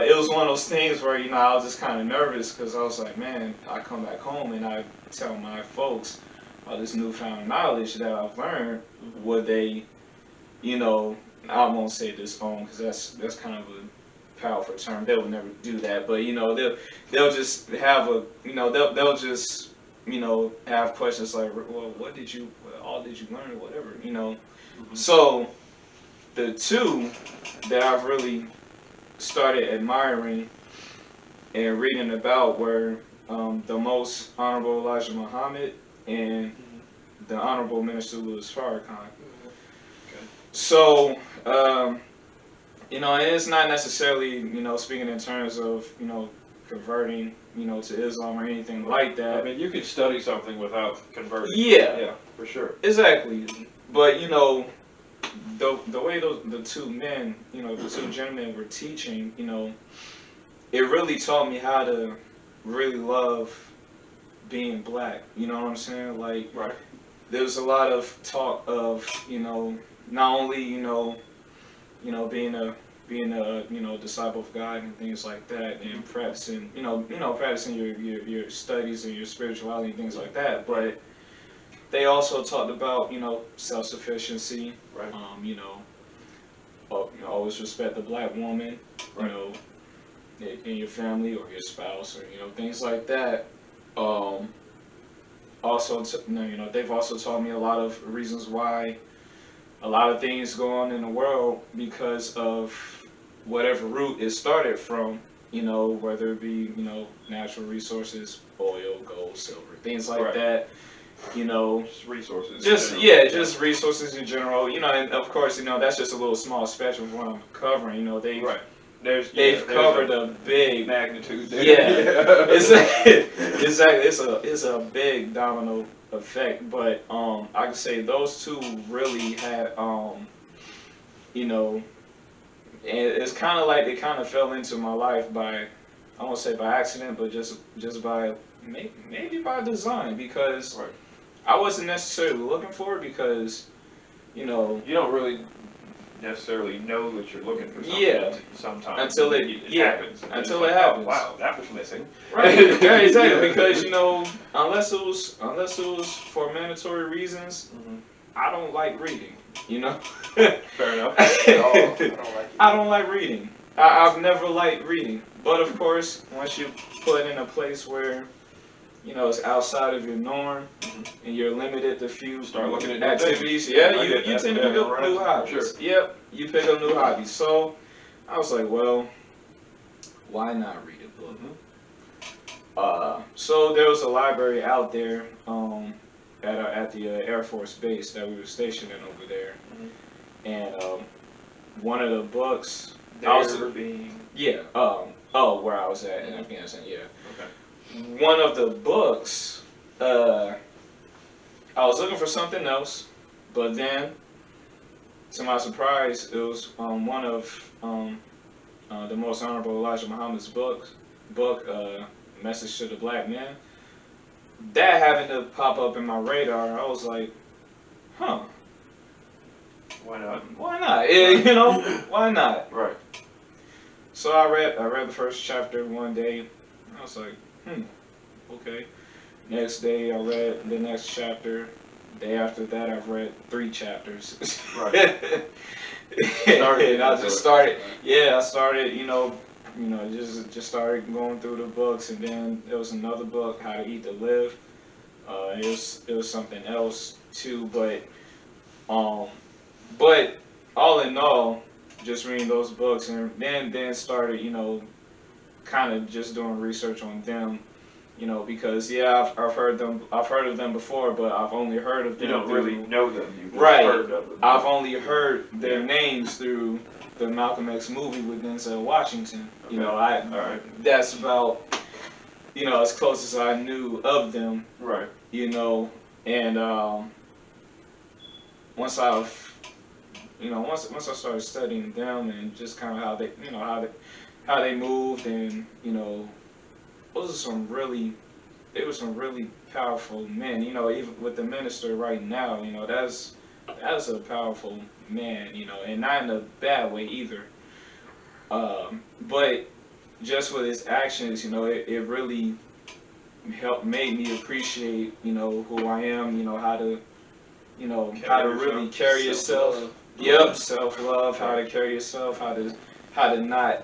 It was one of those things where I was just kind of nervous because I was like, man, I come back home and I tell my folks all this newfound knowledge that I've learned. Would they, I won't say disown because that's kind of a powerful term. They would never do that, but they'll just have they'll just have questions like, well, what all did you learn or whatever, So the two that I've really started admiring and reading about were the Most Honorable Elijah Muhammad and the Honorable Minister Louis Farrakhan. So, and it's not necessarily, speaking in terms of, converting, to Islam or anything like that. I mean, you could study something without converting. Yeah. Yeah, for sure. Exactly. But, the way the two men, the two gentlemen were teaching, it really taught me how to really love being black. You know what I'm saying? Like, Right. there was a lot of talk of, not only, being a disciple of God and things like that, and practicing practicing your studies and your spirituality and things like that, but they also talked about self-sufficiency. Right. Always respect the black woman, Right. In your family or your spouse, or things like that. Also, they've also taught me a lot of reasons why a lot of things go on in the world because of whatever root it started from. Whether it be natural resources, oil, gold, silver, things like Right. that. Just resources. Just resources in general. And of course, that's just a little small spectrum of what I'm covering. Right. They've covered a big magnitude there. Yeah, exactly. It's a big domino effect, but I can say those two really had and it's kind of like they kind of fell into my life by, I won't say by accident, but just by maybe by design, because Right. I wasn't necessarily looking for it, because You don't really necessarily know that you're looking for something. Yeah. Sometimes until it happens. And then until it's it like, happens. Oh, wow, that was missing. Right. Yeah, exactly. Because unless it was for mandatory reasons, Mhm. I don't like reading. Fair enough. I don't like it. I don't like reading. I've never liked reading. But of course, once you put in a place where it's outside of your norm, and you're limited to few Start looking at new activities, things. Yeah, I you get that. tend to Yeah, pick up right. new hobbies. Sure. Yep, you pick up new hobbies. So I was like, well, why not read a book? So there was a library out there at the Air Force base that we were stationed in over there, and one of the books. Where I was at in Afghanistan. Yeah. Okay. One of the books. I was looking for something else, but then, to my surprise, it was one of the most honorable Elijah Muhammad's book, Message to the Black Man. That happened to pop up in my radar. I was like, huh. Why not? Why not? Why not? Right. So I read the first chapter one day. I was like, okay. Next day I read the next chapter. Day after that I've read 3 chapters. Right. And I just started. Yeah, I started. Just started going through the books, and then there was another book, How to Eat to Live. It was something else too, but all in all, just reading those books, and then started kind of just doing research on them. Because I've heard of them before, but I've only heard of them. You don't really know them. You've just Right. heard of them. I've only heard their names through the Malcolm X movie with Denzel Washington. Okay. All right. That's about as close as I knew of them. Right. And once I started studying them, and just kind of how they moved, and those are some really powerful men. Even with the minister right now, that's a powerful man. And not in a bad way either. But just with his actions, it really made me appreciate, who I am. How to really carry yourself. Yep, self-love. How to carry yourself. How to not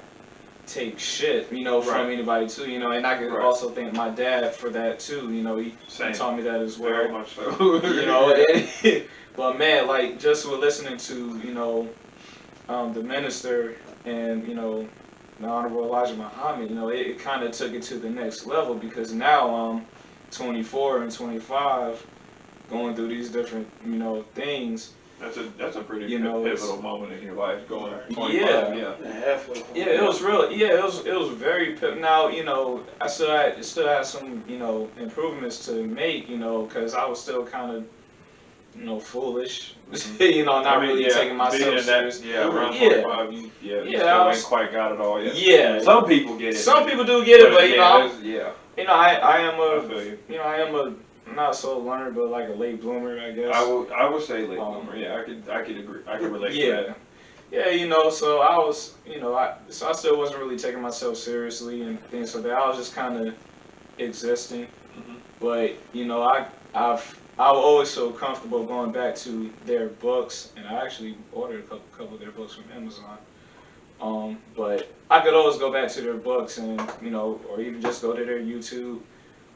take shit, from anybody too, and I could also thank my dad for that too. He taught me that as well. Very much so. But man, like, just with listening to the minister and the Honorable Elijah Muhammad, it kind of took it to the next level, because now I'm 24 and 25, going through these different things. That's a pretty pivotal moment in your life, going 25. Yeah. Halfway. Yeah, it was real. Yeah, it was very. Now I still had some improvements to make. Because I was still kind of foolish. Not really taking myself serious. Around Yeah. 25, you Yeah, still ain't quite got it all yet. Yeah. Some people get it. Some people do get it, but I am I feel you. I am a not so learner, but like a late bloomer, I guess. I would say late bloomer. Yeah, I could agree. I could relate to that. Yeah, so I was, I still wasn't really taking myself seriously and things like that. I was just kind of existing. Mm-hmm. But I always feel comfortable going back to their books, and I actually ordered a couple of their books from Amazon. But I could always go back to their books and or even just go to their YouTube,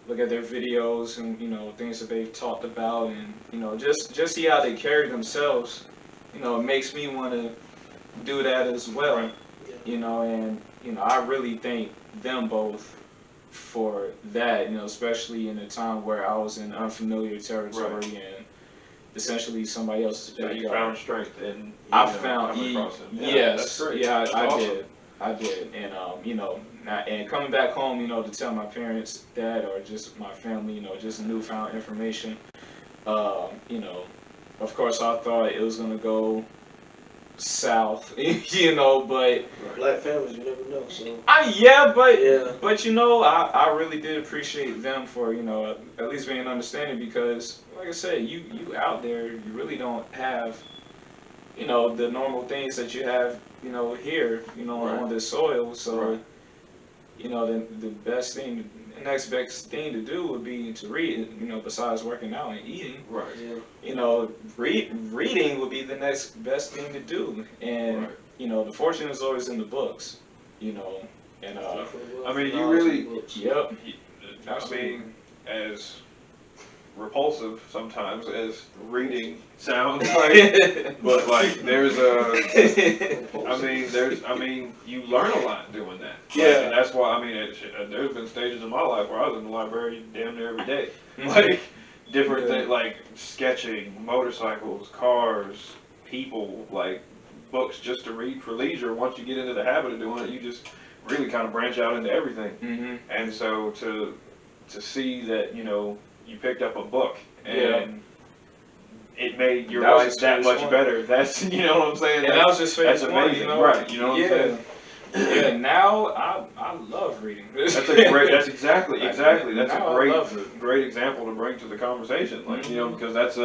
look at their videos and things that they've talked about, and just see how they carry themselves. It makes me want to do that as well. Right. And I really thank them both for that, especially in a time where I was in unfamiliar territory and essentially somebody else's backyard. You found strength in coming across it. Yes, that's great. yeah, That's I awesome. did, and and coming back home, to tell my parents that, or just my family, just newfound information. Of course, I thought it was gonna go south, but Black families, you never know. So but I really did appreciate them for at least being understanding, because like I said, you out there, you really don't have the normal things that you have here on this soil. So the next best thing to do would be to read, besides working out and eating. Right. Yeah. Reading would be the next best thing to do, and the fortune is always in the books, and I mean, you really. Yep. I mean, as repulsive sometimes as reading sounds like, but like there's you learn a lot doing that. And that's why there's been stages in my life where I was in the library damn near every day, like different things, like sketching, motorcycles, cars, people, like books just to read for leisure. Once you get into the habit of doing it, you just really kind of branch out into everything. Mm-hmm. And so to see that you picked up a book and it made your life that much better. That's what I'm saying. And that was just that's amazing, right? You know what I'm saying? Yeah. Now I love reading. That's exactly. That's a great example to bring to the conversation. Like because that's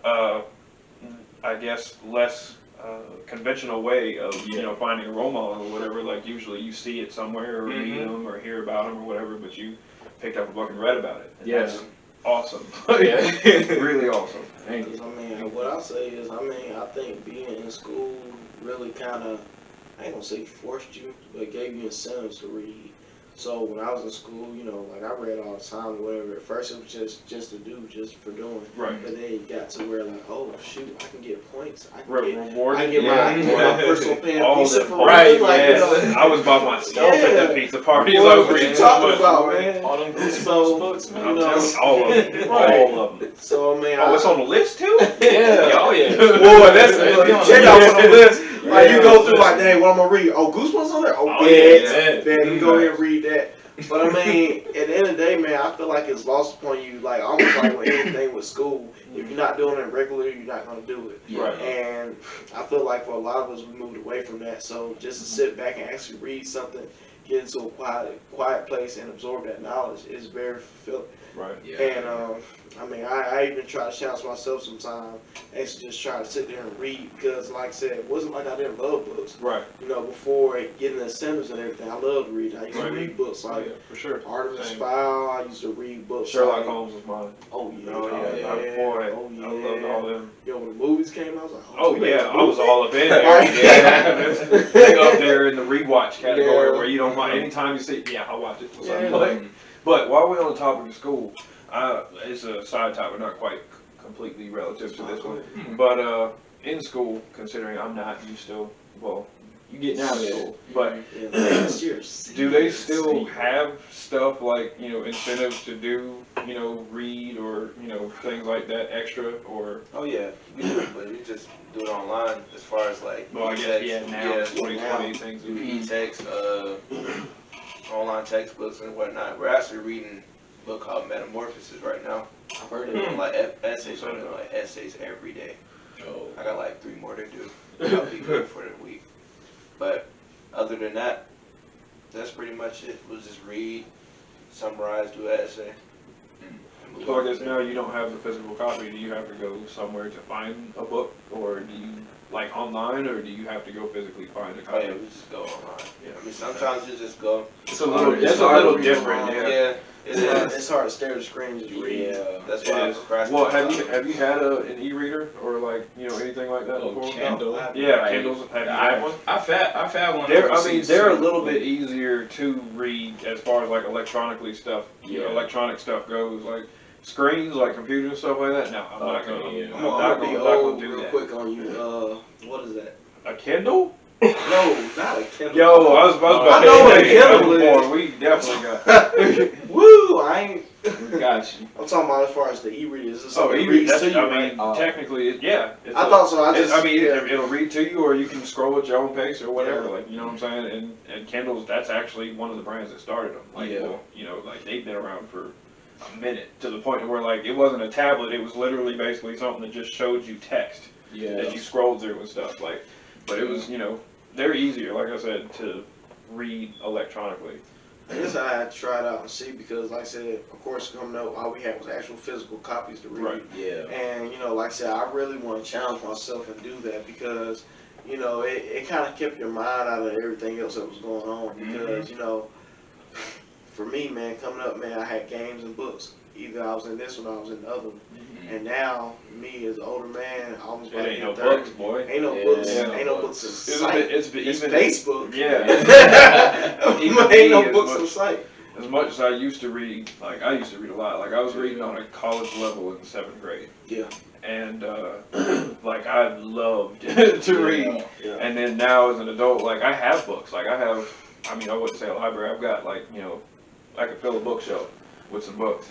I guess less conventional way of finding a role model or whatever. Like usually you see it somewhere or read them or hear about them or whatever, but you picked up a book and read about it. And that's awesome. Really awesome. Thank you. I mean, what I say is, I think being in school really kind of, I ain't gonna say forced you, but gave you incentives to read. So when I was in school, like I read all the time or whatever. At first it was just to do, just for doing. Right. But then it got to where like, oh shoot, I can get points. I can rewarded. get my personal pan pizza for right. Like, I was by myself at the pizza parties. Boy, I was what reading you talking about, man? man? All them books, man. All of them. All of them. So man, it's on the list too. Yeah. Oh yeah. Boy, that's check out on the list. Like you go through like, dang, what I'm gonna read? Oh, Goosebumps on there. Oh yeah. Man, let me go ahead and read that. But I mean, at the end of the day, man, I feel like it's lost upon you. Like almost like with anything with school, if you're not doing it regularly, you're not gonna do it. Right. And I feel like for a lot of us, we moved away from that. So just to sit back and actually read something, get into a quiet place and absorb that knowledge is very fulfilling. Right. Yeah. And I even try to challenge myself sometimes, actually just try to sit there and read, because like I said, it wasn't like I didn't love books. Right. Before getting the incentives and everything, I loved reading. I used to read books like for sure. Artemis Fowl. I used to read books. Sherlock like, Holmes was mine. Oh yeah. Boy, I loved all them. When the movies came out, I was like, I was all up in there. Like up there in the rewatch category where you don't mind anytime you see. Yeah, I'll watch it. But while we're on the topic of school, it's a side topic, not quite completely relative to this one. But in school, considering I'm not, you still, you getting out of school. But do they still have stuff like, incentives to do, read or, things like that extra or? Oh yeah, we do, but we just do it online as far as like I guess, now 2020 things. E-text, online textbooks and whatnot. We're actually reading a book called Metamorphosis right now. I've heard And it. like essays, I do like essays every day. Oh. I got like 3 more to do. I'll be good for the week. But other than that, that's pretty much it. We'll just read, summarize, do an essay. and move So I on guess from there. now you don't have the physical copy. Do you have to go somewhere to find a book, or do you like online, or do you have to go physically find a Oh copy? yeah, we just go online. Yeah. I mean, sometimes you just go. It's a little, It's it's a hard to little read different. online. Yeah. Yeah, it is. It's hard to stare at the screen and just read. Yeah. That's It why I is. procrastinate. Well, have you had an e-reader or like anything like that Oh, before? Kindle. No, I haven't. Yeah, Like, Kindles. Have you had one? I've had one. They're, I mean, overseas, they're a too. little bit easier to read as far as like electronically stuff, Yeah. electronic stuff goes. Like screens, like computers and stuff like that. No, I'm not Okay, gonna. yeah. I'm gonna be I'm not gonna old do real that. quick on you. What is that? A Kindle? No, not a Kindle. Yo, I was about I to know what a say, Kindle is. boy, we definitely got. Woo! I ain't. Got you. I'm talking about as far as the e-readers. It's Oh, something that e-read. reads That's, to you, I right? mean, technically, yeah. I thought so. I mean, yeah. it'll read to you, or you can scroll at your own pace or whatever. Yeah. Like, you know what I'm saying? And Kindles, that's actually one of the brands that started them. Like, Yeah. well, you know, like they've been around for a minute to the point where like it wasn't a tablet. It was literally basically something that just showed you text Yeah. that you scrolled through and stuff. Like, but it was, you know, they're easier, like I said, to read electronically. I guess I had to try it out and see because, like I said, of course, coming up, all we had was actual physical copies to read. Right. Yeah. And, you know, like I said, I really want to challenge myself and do that because, you know, it kind of kept your mind out of everything else that was going on. Because, you know, for me, man, coming up, man, I had games and books. Either I was in this one or I was in the other one. And now, me as an older man, almost It about ain't no 30, books, boy. Ain't no Yeah, books. yeah. Ain't no books in sight. It's It's even Facebook. Yeah. Even Ain't me, no as books much- in sight. As much as I used to read, like I used to read a lot. Like I was reading on a college level in 7th grade. Yeah. And like I loved to read. Yeah. And then now as an adult, like I have books. Like I have, I mean, I wouldn't say a library. I've got like, you know, I could fill a bookshelf with some books.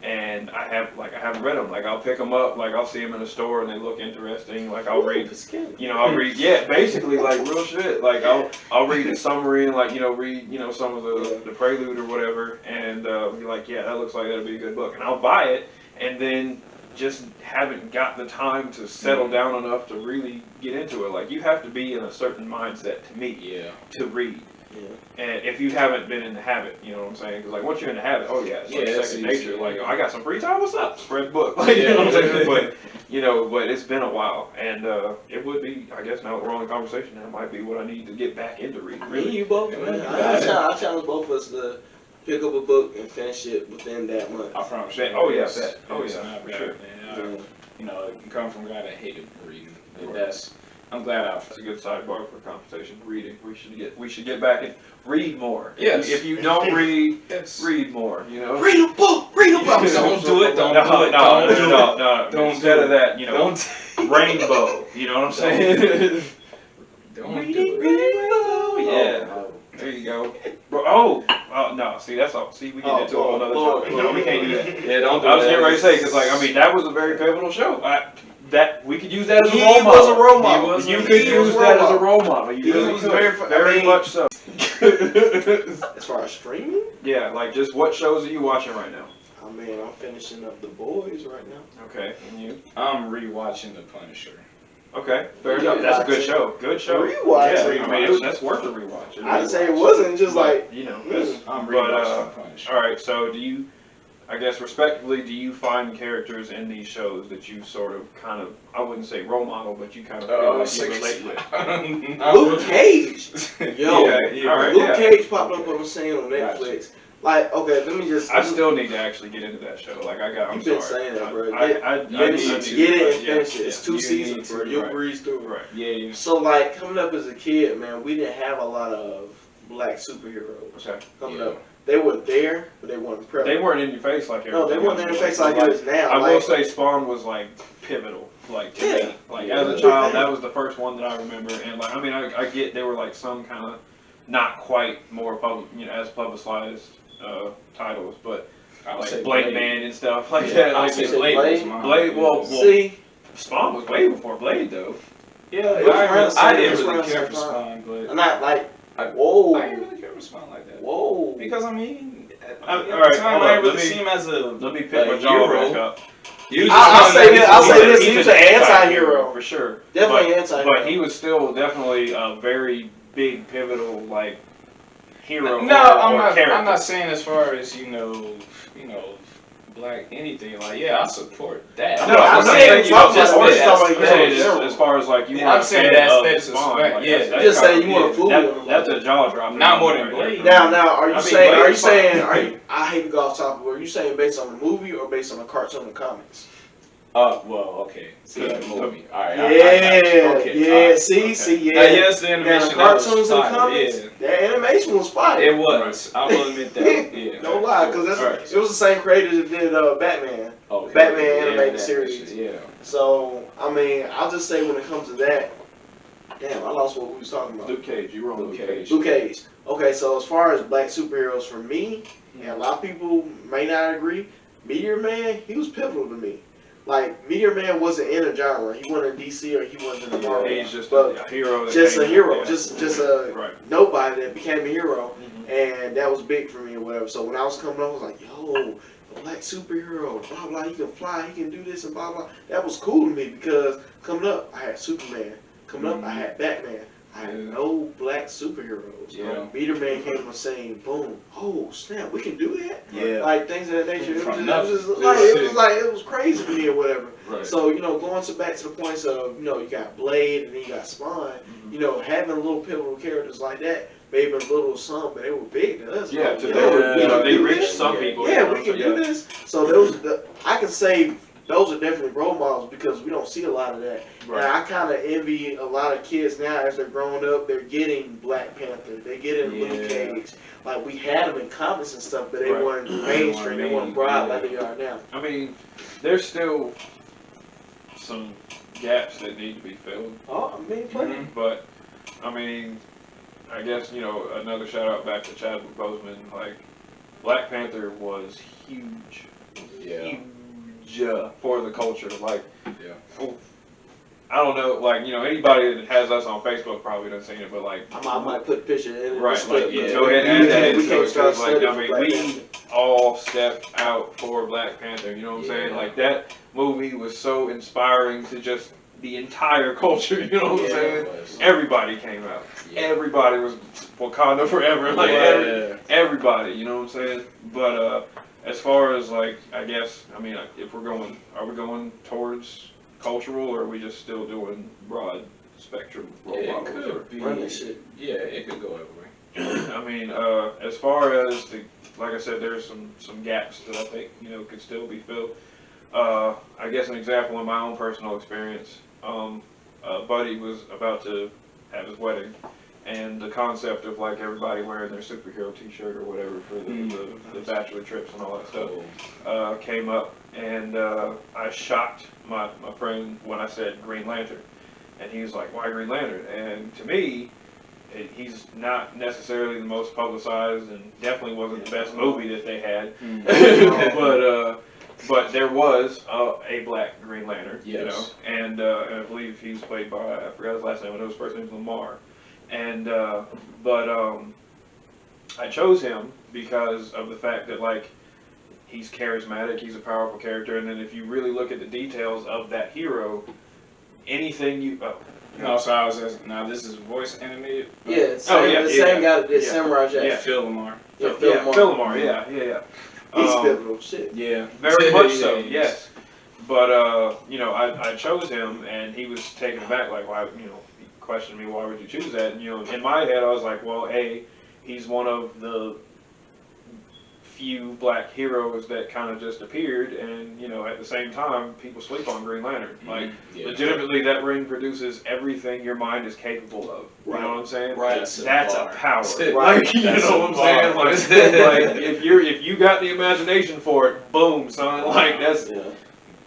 And I haven't read them. Like I'll pick them up. Like I'll see them in a store and they look interesting. Like I'll read. You know, I'll read, yeah, basically like real shit. Like I'll read the summary and like, you know, read, you know, some of the prelude or whatever, and be like, yeah, that looks like that'll be a good book, and I'll buy it, and then just haven't got the time to settle down enough to really get into it. Like you have to be in a certain mindset to me Yeah. to read. Yeah. And if you haven't been in the habit, you know what I'm saying? Because like once you're in the habit, oh yeah, it's like Yeah, it's second easy. nature. Like, oh, I got some free time. What's up? Spread the book. Like, you know what I'm saying? But you know, but it's been a while, and it would be, I guess, now that we're on the conversation, that might be what I need to get back into reading. Me and Really. you both, man. I challenge both of us to pick up a book and finish it within that month. I promise Bet. you. Oh, yeah, it's- bet. Oh, it's yeah, not for bad, sure. man. You know, it can come from a guy that hated reading. Right. That's. I'm glad I've. That's a good sidebar for conversation. Reading. We should get back and read more. Yes. If you don't read, Yes. read more. You know. Read a book. Read a book. Don't do it. Don't No, do it. no, Don't do it. no. Don't Instead do of that, you know, Don't. rainbow. You know what I'm saying? Don't do it. Yeah. Oh, There you go. Bro, oh no. See, that's all. See, we get into a whole other Lord. topic. No, we can't do that. Yeah, don't do I was that. getting ready to say, because like, I mean, that was a very pivotal show. That we could use that as a He role model. was a role model. You He could was use a that as a model. role model. You He really was could. very- Very I mean- much so. As far as streaming, Yeah, like just what shows are you watching right now? I mean, I'm finishing up The Boys right now. Okay, and you? I'm rewatching The Punisher. Okay, fair enough. That's a good show. Good show. Rewatching. Yeah, I mean, that's worth a rewatch. I'd say it wasn't just like, you know. I'm But, rewatching The Punisher. All right, so do you, I guess respectively, do you find characters in these shows that you sort of kind of, I wouldn't say role model, but you kind of feel like you relate with? Luke Cage. Yo, Yeah, all right, Luke yeah. Cage popped up on the scene on Netflix. Like, okay, let me just. I still need to actually get into that show. Like I'm You've been sorry. saying that, bro. I Get need it, to, get it but and yeah, finish it. It's yeah. 2 You seasons, need bro. to, You'll right. breeze through it. Right. Yeah. So, like, coming up as a kid, man, we didn't have a lot of black superheroes Okay. coming Yeah. up. They were there, but they weren't prevalent. They weren't in your face like No, they everything weren't in else your face was. like it is now. I like, will say Spawn was like pivotal, like to Yeah. me. Like Yeah. as a child, that was the first one that I remember, and like I mean, I get there were like some kind of not quite more as publicized titles, but I would like say Blade Blade. Man and stuff like Yeah, that. I Like would say say Blade Blade. was mine. Blade, well, see, Spawn was way before Blade though. yeah, it was around the I same- it didn't was really around the care same for time. Spawn, but I'm not like, I whoa, didn't really care for Spawn like that. whoa. Because I mean, At the alright, time, hold I on, didn't really let me- see him as a Let me pick my jaw hero. back up. I'll say this. He was an anti-hero for sure. Definitely anti-hero. But he was still definitely a very big, pivotal, like, hero. No, or character. I'm not saying as far as black anything. Like, yeah, I support that. No, I'm I'm saying saying talk just about the just as far as like you Yeah, want I'm to saying fan that's of that's Spawn, respect, like, yeah. that's Just say you yeah. want to fool with him. That's a jaw drop. Not more than Blade. Now, are you I mean, saying? Are you Blade's saying? fine. I hate to go off topic. Are you saying based on the movie or based on the cartoon and comics? Well, okay. See the movie. All right. Yeah, Okay. Right. See, yeah. Now, yes, the Now, animation the cartoons was and fire, comics, yeah. that animation was fire. It was. I will admit that. Yeah. No lie, because Right. it was the same creators that did Batman. Okay. Batman Yeah, animated that series. shit, Yeah. So I mean, I'll just say when it comes to that, damn, I lost what we was talking about. Luke Cage, you were on Luke Luke Cage. Cage. Luke Cage. Okay, so as far as black superheroes for me, and a lot of people may not agree, Meteor Man, he was pivotal to me. Like, Meteor Man wasn't in a genre. He wasn't in DC or he wasn't in the Marvel. He's just but a hero. That just came a hero. out, yeah. Just a Right. nobody that became a hero. Mhm. And that was big for me or whatever. So when I was coming up, I was like, yo, a black superhero, blah, blah, he can fly, he can do this and blah, blah. That was cool to me because coming up, I had Superman. Coming up, I had Batman. I had no black superheroes. Yeah. Meteor Man came on the scene, boom, oh, snap, we can do that? Yeah. Like, things of that nature. It From was crazy to me or whatever. Right. So, going back to the points of, you got Blade and then you got Spawn, having little pivotal characters like that, maybe a little some, but they were big to us. Yeah, Like, to we they can reached do this. some people. Yeah, you know, we can so, do this. So I can say those are definitely role models because we don't see a lot of that. Right. And I kind of envy a lot of kids now as they're growing up. They're getting Black Panther. They're getting Luke Cage. Like we had them in comics and stuff, but they Right. weren't mainstream. They weren't broad like they are now. I mean, there's still some gaps that need to be filled. Oh, I mean, plenty. But, I mean, I guess, another shout out back to Chadwick Boseman. Like, Black Panther was huge. Yeah. Huge for the culture. Like, Yeah. I don't know, like, anybody that has us on Facebook probably doesn't seen it, but like, I might put a picture in it. right, like, yeah. go ahead and add that We in. can't So start it's like, studying I mean, Black we Panther. all stepped out for Black Panther, you know what I'm saying? Yeah. Like, that movie was so inspiring to just the entire culture, you know what I'm saying? Everybody came out. Yeah. Everybody was Wakanda forever. Like, Yeah. everybody, you know what I'm saying? But, as far as, like, I guess, I mean, if are we going towards cultural, or are we just still doing broad spectrum role It models? could be. Run that shit. Yeah, it could go everywhere. I mean, as far as like I said, there's some gaps that I think could still be filled. I guess an example in my own personal experience, a buddy was about to have his wedding, and the concept of like everybody wearing their superhero T-shirt or whatever for the bachelor trips and all that stuff came up, and I shocked my friend when I said Green Lantern, and he was like, "Why Green Lantern?" And to me, he's not necessarily the most publicized, and definitely wasn't the best movie that they had, but there was a black Green Lantern, Yes. and I believe he's played by, I forgot his last name, I know his first name's Lamar, and I chose him because of the fact that like he's charismatic, he's a powerful character, and then if you really look at the details of that hero, anything No, so I was asking, now this is voice animated? Yeah, the same guy that did yeah. Samurai Jack. Yeah. Phil Lamar. Phil Lamar, yeah. He's pivotal shit. Yeah. Very much so, Yeah, yes. But I chose him, and he was taken aback, like, why, he questioned me, why would you choose that? And in my head, I was like, well, he's one of the few black heroes that kind of just appeared, and at the same time, people sleep on Green Lantern. Like, legitimately, that ring produces everything your mind is capable of. You know what I'm saying? Right. That's a power. Right. Like, you That's know a what I'm bar. saying? Like if you got the imagination for it, boom, son. Like that's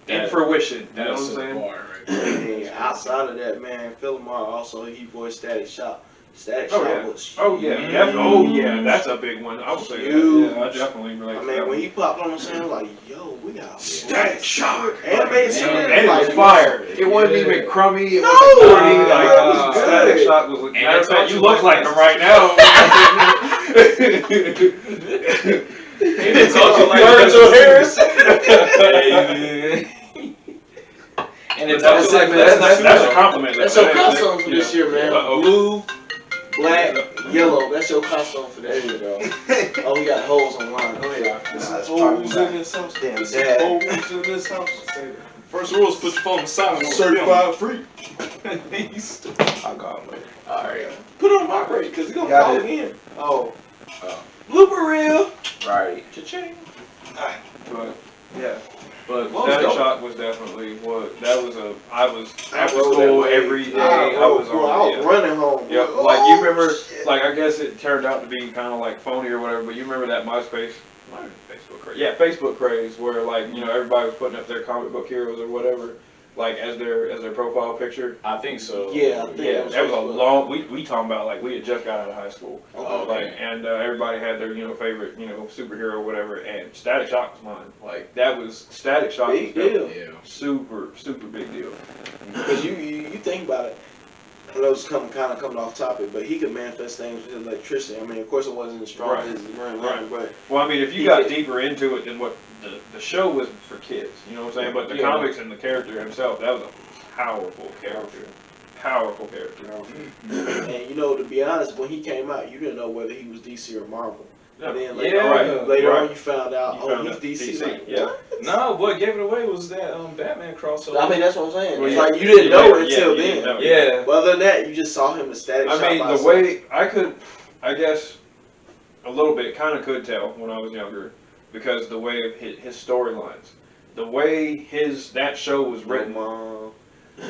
in fruition. You know what I'm That's a saying? bar right there. And outside of that, man, Phil Lamar also he voiced Static Shock. Static Oh, Shock yeah. was Oh yeah, that's a big one. I would say Huge. that. Yeah, I definitely relate I to mean, that. when he popped on the scene, I was like, yo, we got Static Shock. animated scene. And it was like, fire. It wasn't Yeah. even crummy. It No, wasn't dirty. it Like, was good. Static Shock was. And Matter of it's fact, you also look like like him right now. like Virgil Harris. And it's That's like that's a compliment. That's though. your costume for this year, man. Uh-oh. Blue, black, yellow. That's your costume for this year. There you go. Oh, we got hoes online. Go ahead. That's hoes in this house. Damn, This dad. hoes in this house. First rule is put your phone aside. Certified free. I'll call him later. Alright. Put it on my break because it's gonna Got call it. again. Oh. Oh. Blooper reel. Right. Cha-ching. But yeah, but Well, Static dope. Shock was definitely what that was a. I was I after rode school that way. every day. I I was was running home. Yep. Oh, Like you remember, shit. like I guess it turned out to be kind of like phony or whatever. But you remember that MySpace, Facebook craze? Yeah, Facebook craze where like everybody was putting up their comic book heroes or whatever, like as their profile picture. I think so. Yeah, I think Yeah, it that was a Facebook. long. We talking about like we had just got out of high school. Okay. Like, and everybody had their favorite superhero or whatever, and Static Shock was mine. Like that was Static Shock. Big was deal. Yeah. super big deal. Because you think about it. I know it's coming off topic, but he could manifest things with electricity. I mean, of course, it wasn't as strong Right. as the Green Right. Lantern, but Well, I mean, if you He got did. deeper into it than what the show was for kids, you know what I'm saying? But the Yeah. comics and the character himself, that was a powerful character. Powerful character. and to be honest, when he came out, you didn't know whether he was DC or Marvel. And then later, Yeah, on, later right. on, you found out, You found he's out DC. DC, Like, yeah. what? No, what gave it away was that Batman crossover. I mean, that's what I'm saying. Well, It's yeah. like you didn't know it Yeah, until you then. didn't know. yeah. But other than that, you just saw him as Static Shock. I mean, by the himself. way I guess, a little bit, kind of could tell when I was younger, because the way of his storylines, the way that show was written.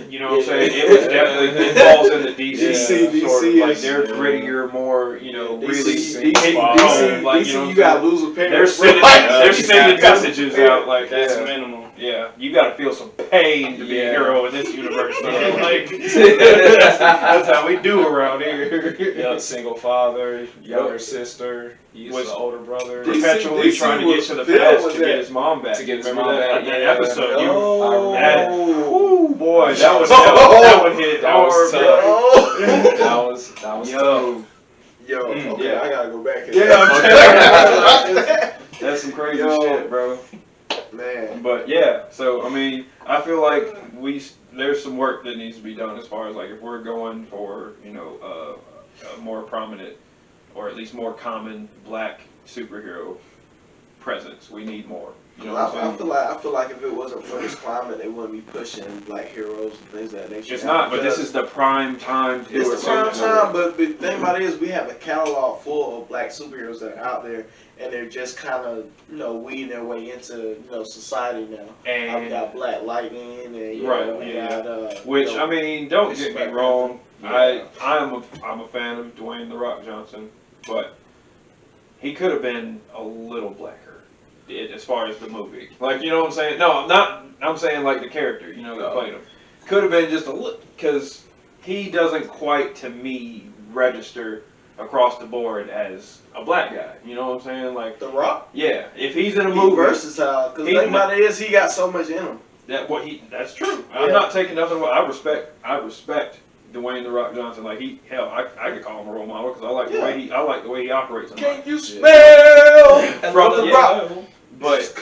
You know what I'm saying? It was definitely it falls in the DC sort of like they're grittier, more really DC, hit and home, like DC, you know. you gotta lose a parent. They're sending messages out like That's yeah. minimal. Yeah, you got to feel some pain to be a Yeah. hero in this universe. So, like, that's how we do around here. Yeah, single father, younger Yep. sister, he's Was the older brother. Perpetually DC trying to get was to the filled past with to get that. his mom back. To get his Remember mom that, back, that yeah. episode? Oh. Whoo, boy, that one hit That was hard, tough. bro. That was Yo, Yo, okay, yeah. I gotta go back. And Yeah, I'm okay. that's some crazy Yo. shit, bro. Man. But yeah, so I mean, I feel like there's some work that needs to be done as far as like if we're going for a more prominent or at least more common black superhero presence, we need more. You know what I'm saying? I feel like if it wasn't for this climate, they wouldn't be pushing black heroes and things of that nature. It's not, but this is the prime time to do it. It's the prime time, but the thing about it is we have a catalog full of black superheroes that are out there, and they're just kind of weeding their way into society now. We And got Black Lightning, and Right, we yeah. got which I mean, don't it's get me Black wrong. Panther. I'm a fan of Dwayne the Rock Johnson, but he could have been a little blacker as far as the movie. Like, you know what I'm saying? No, I'm saying like the character, that played him. Could have been just a little, because he doesn't quite, to me, register across the board as a black guy. You know what I'm saying? Like, The Rock. yeah, if he's in a He's movie, versatile, because the He- thing about it is he got so much in him. that's true. Yeah. I'm not taking nothing away. I respect Dwayne the Rock Johnson. Like I could call him a role model because I like the way he operates. In life. Can you smell From the the Rock? But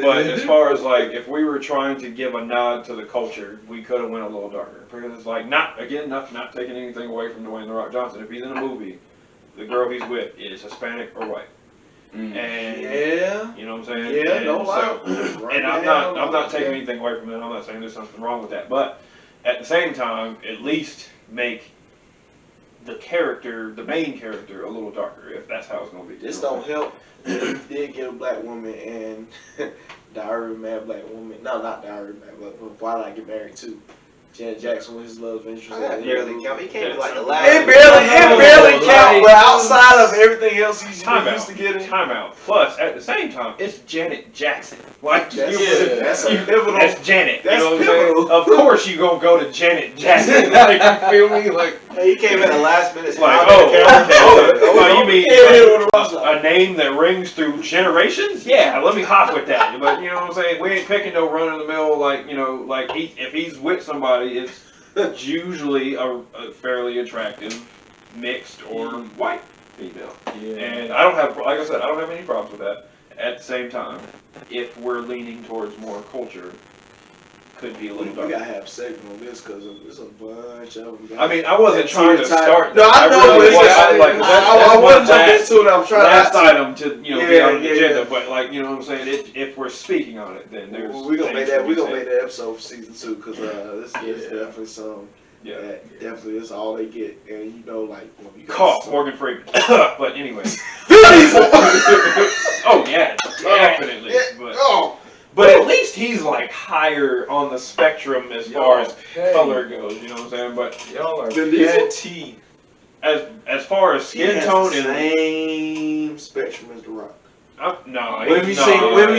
but as far as like if we were trying to give a nod to the culture, we could have went a little darker because it's like not taking anything away from Dwayne the Rock Johnson. If he's in a movie, the girl he's with is Hispanic or white, and Yeah. you know what I'm saying? Yeah, And no lie. so- Right And I'm now, not taking yeah. anything away from it. I'm not saying there's something wrong with that, but at the same time, at least make the main character, a little darker, if that's how it's gonna be. This don't help. He did get a black woman and Diary of a Mad Black Woman. No, not Diary of a Mad Black Woman. Why Did I Get Married To? Janet Jackson with his love interest. That Yeah. barely count. He came like the last. It barely No, count, like- but outside of everything else he's used to getting. Time out. Plus, at the same time, it's Janet Jackson. Like, That's a pivotal. that's Janet. That's you know what I'm pivotal. saying? Of course, you gonna go to Janet Jackson. Like, you feel me? Like, He came in the last minute. like, you mean a name that rings through generations? Yeah, let me hop with that. But you know what I'm saying? We ain't picking no run of the mill like if he's with somebody, it's usually a fairly attractive mixed or white female. Yeah. And I don't have, like I said, I don't have any problems with that. at the same time, if we're leaning towards more culture, could be a little We dark. gotta have a segment on this because there's a bunch of them. I mean, I wasn't That trying to tier type- start. No, I know, really but was- it's like, that's I one want to jump last- into it. I'm trying last to. item to be Yeah, on the yeah, agenda, yeah. but like you know what I'm saying. If we're speaking on it, then there's We're gonna make things that. to We're be gonna said. make that episode for season 2 because this is Yeah. definitely some. Yeah. That definitely is all they get, and you know, like when you Cough, Morgan Freeman. But anyway. Diesel. Oh yeah, definitely. Yeah. But, Oh. but at least he's like higher on the spectrum as far as color goes. You know what I'm saying? But Y'all are Vin Diesel? petty. as far as He skin has tone the and same spectrum as The Rock. no, When have you seen? When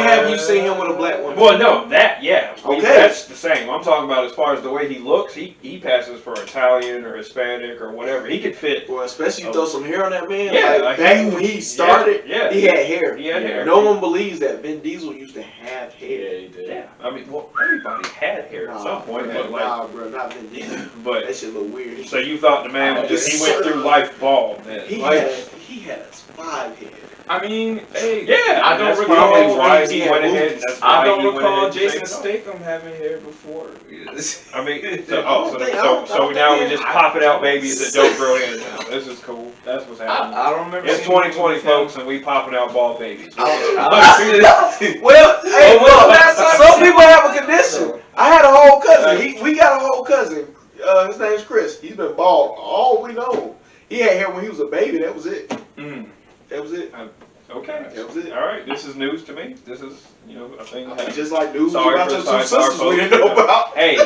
have you seen him with a black woman? Well, no, that yeah, Okay. that's the same. I'm talking about as far as the way he looks. He passes for Italian or Hispanic or whatever. He could fit. Well, especially you throw some hair on that man. Yeah, like a back huge- when he started, yeah, he had hair. He had hair. No one believes that Vin Diesel used to have Yeah, hair. he did. Yeah, I mean, well, everybody had hair at some point, but like, nah, bro, not Vin Diesel. but That shit look weird. so you thought the man was just he went through life bald then? He Like, had a 5 head. I mean, hey, yeah, I don't that's recall. probably why he he had went ahead. movies. That's I why don't he went recall ahead and Jason changed it. Statham having hair before. I mean, I don't so think now he- we're just I- popping out babies that don't grow hair now. This is cool. That's what's happening. I don't remember. It's seeing 2020, him. folks, and we popping out bald babies. Well, hey, look, some people have a condition. I had a whole cousin. We got a whole cousin. His name's Chris. He's been bald all we know. He had hair when he was a baby. That was it. Mm, That was it. okay. That was it. All right. This is news to me. This is, a thing. that Just like news Sorry about for your the two sidebar, sisters we folks. didn't know about. Hey,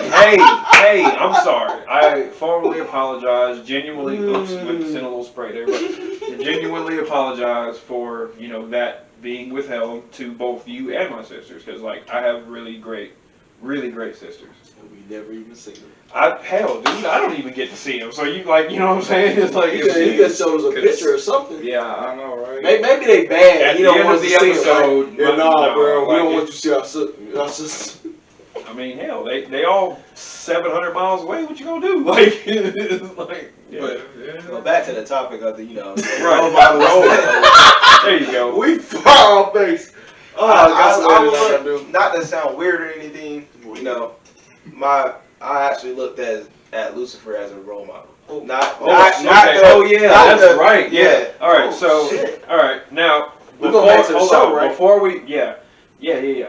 I'm sorry. I formally apologize. Genuinely, oops, went to send a little spray there, but genuinely apologize for, that being withheld to both you and my sisters, because, I have really great sisters. We never even seen him. Hell, dude, I don't even get to see them. So you what I'm saying? It's like, He could show us a picture or something. Yeah, I know, right? Maybe they bad. At He the don't end want of to the see him. episode, Like, yeah, nah, bro. We like don't it- want you to see our sisters. I mean, hell, they all 700 miles away. What you gonna do? Like, it's like, yeah. But, Well, back to the topic of the, Right. There you go. We far off base. I would, not to sound weird or anything, I actually looked at Lucifer as a role model. Not Okay. the, Oh yeah, not that's the- right. Yeah. All right. Oh, So, shit. all right. Now, We're going back to the hold show, on. right? Before we, yeah.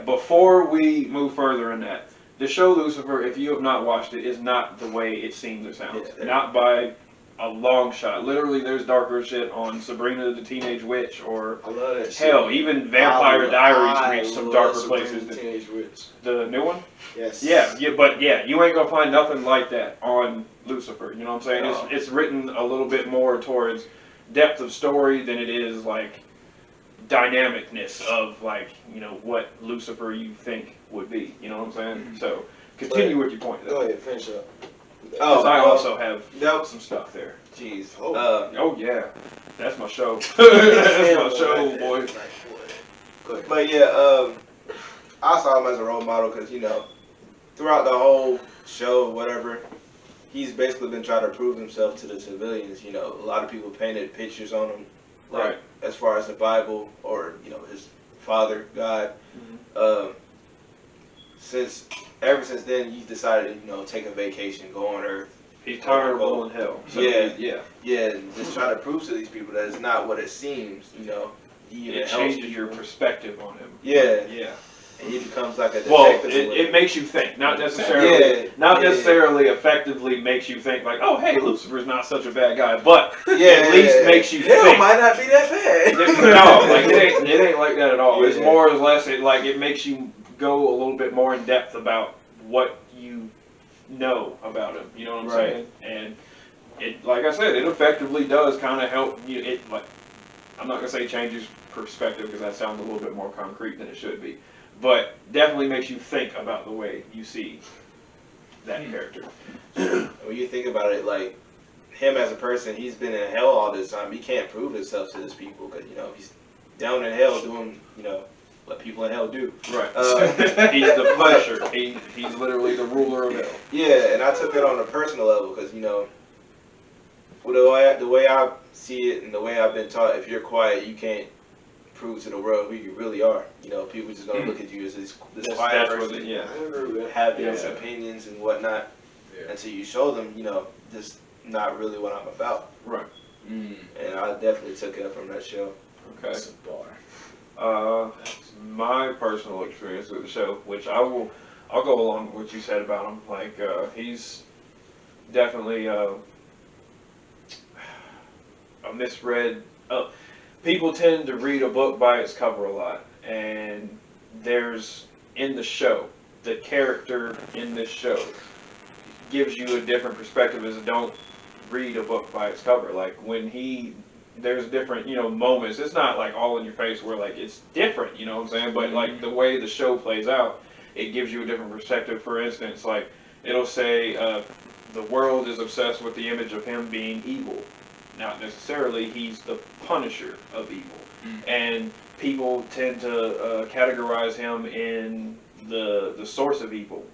Before we move further in that, the show Lucifer, if you have not watched it, is not the way it seems or sounds. Yeah. Not by a long shot. Literally, there's darker shit on Sabrina the Teenage Witch, or I love that shit. hell, even Vampire Diaries I reach some love darker Sabrina places. the Teenage Witch. The new one. Yes. Yeah, but you ain't gonna find nothing like that on Lucifer. You know what I'm saying? No. It's written a little bit more towards depth of story than it is dynamicness of what Lucifer you think would be. You know what I'm saying? So continue with your point. Go ahead, finish up. Because I also have Nope. some stuff there. Jeez. Oh. Oh yeah, that's my show. That's my show, boy. Go ahead. But yeah, I saw him as a role model because throughout the whole show, whatever, he's basically been trying to prove himself to the civilians. A lot of people painted pictures on him, Right. as far as the Bible or his father, God. Mm-hmm. Ever since then, he's decided to take a vacation, go on Earth. He's tired of rolling hell. So Yeah. yeah. And just trying to prove to these people that it's not what it seems. He It helps changes people. your perspective on him. Yeah, Yeah. and he becomes like a detective. Well, or it whatever. makes you think, not necessarily, Yeah, not yeah. necessarily effectively makes you think oh, hey, Lucifer's not such a bad guy, but Yeah, at least makes you Hell think. might not be that bad. No, it ain't like that at all. It's Yeah. more or less it makes you go a little bit more in depth about what you know about him. You know what I'm Right. saying? And it, like I said, it effectively does kind of help you. I'm not gonna say changes perspective because that sounds a little bit more concrete than it should be, but definitely makes you think about the way you see that character. When you think about it, him as a person, he's been in hell all this time. He can't prove himself to his people because he's down in hell doing what people in hell do. Right. He's He's the Punisher. He's literally the ruler of hell. Yeah, and I took that on a personal level because the way I see it and the way I've been taught, if you're quiet, you can't prove to the world who you really are. You know, people just gonna look at you as this quiet That's person, what yeah. having his opinions and whatnot, until you show them, you know, this not really what I'm about. Right. And I definitely took it from that show. Okay. That's a bar. My personal experience with the show, which I'll go along with what you said about him. Like, he's definitely a misread. People tend to read a book by its cover a lot, and there's in the show, the character in this show gives you a different perspective as don't read a book by its cover. Like when there's different, moments. It's not like all in your face where like it's different, you know what I'm saying? But like the way the show plays out, it gives you a different perspective. For instance, like it'll say the world is obsessed with the image of him being evil. Not necessarily he's the punisher of evil. And people tend to categorize him in the source of evil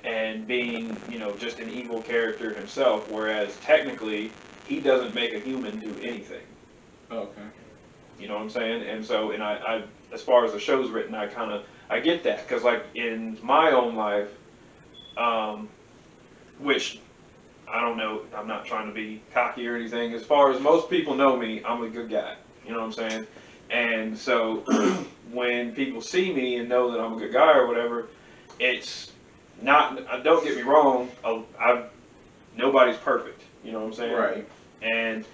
and being, just an evil character himself, whereas technically he doesn't make a human do anything. Okay. You know what I'm saying? And so, I as far as the show's written, I get that, because like in my own life, which I don't know, I'm not trying to be cocky or anything. As far as most people know me, I'm a good guy. You know what I'm saying? And so when people see me and know that I'm a good guy or whatever, it's not, don't get me wrong, nobody's perfect. You know what I'm saying? Right. And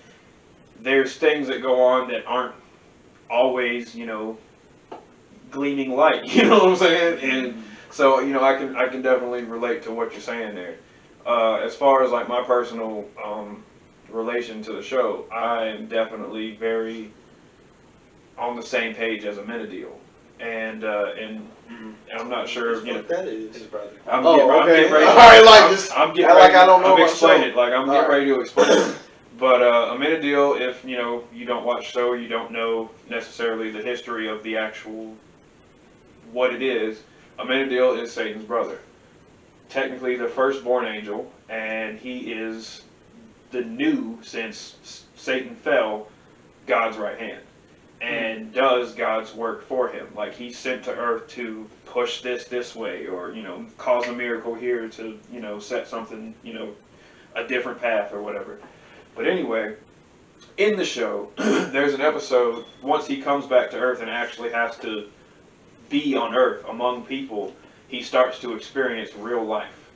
there's things that go on that aren't always, gleaming light. You know what I'm saying? And so, I can definitely relate to what you're saying there. As far as like my personal relation to the show, I am definitely very on the same page as Amenadiel, and I'm not sure. What that is, brother. I'm getting ready. All right, like this. I'm getting ready. Like I don't know. I'm explaining it. Like I'm getting right. ready to explain it. But Amenadiel, if you don't watch the show, you don't know necessarily the history of the actual what it is. Amenadiel is Satan's brother. Technically the firstborn angel, and he is the new, since Satan fell, God's right hand, and does God's work for him. Like he's sent to earth to push this way, or cause a miracle here to set something a different path or whatever. But anyway, in the show, there's an episode once he comes back to earth and actually has to be on earth among people. He starts to experience real life.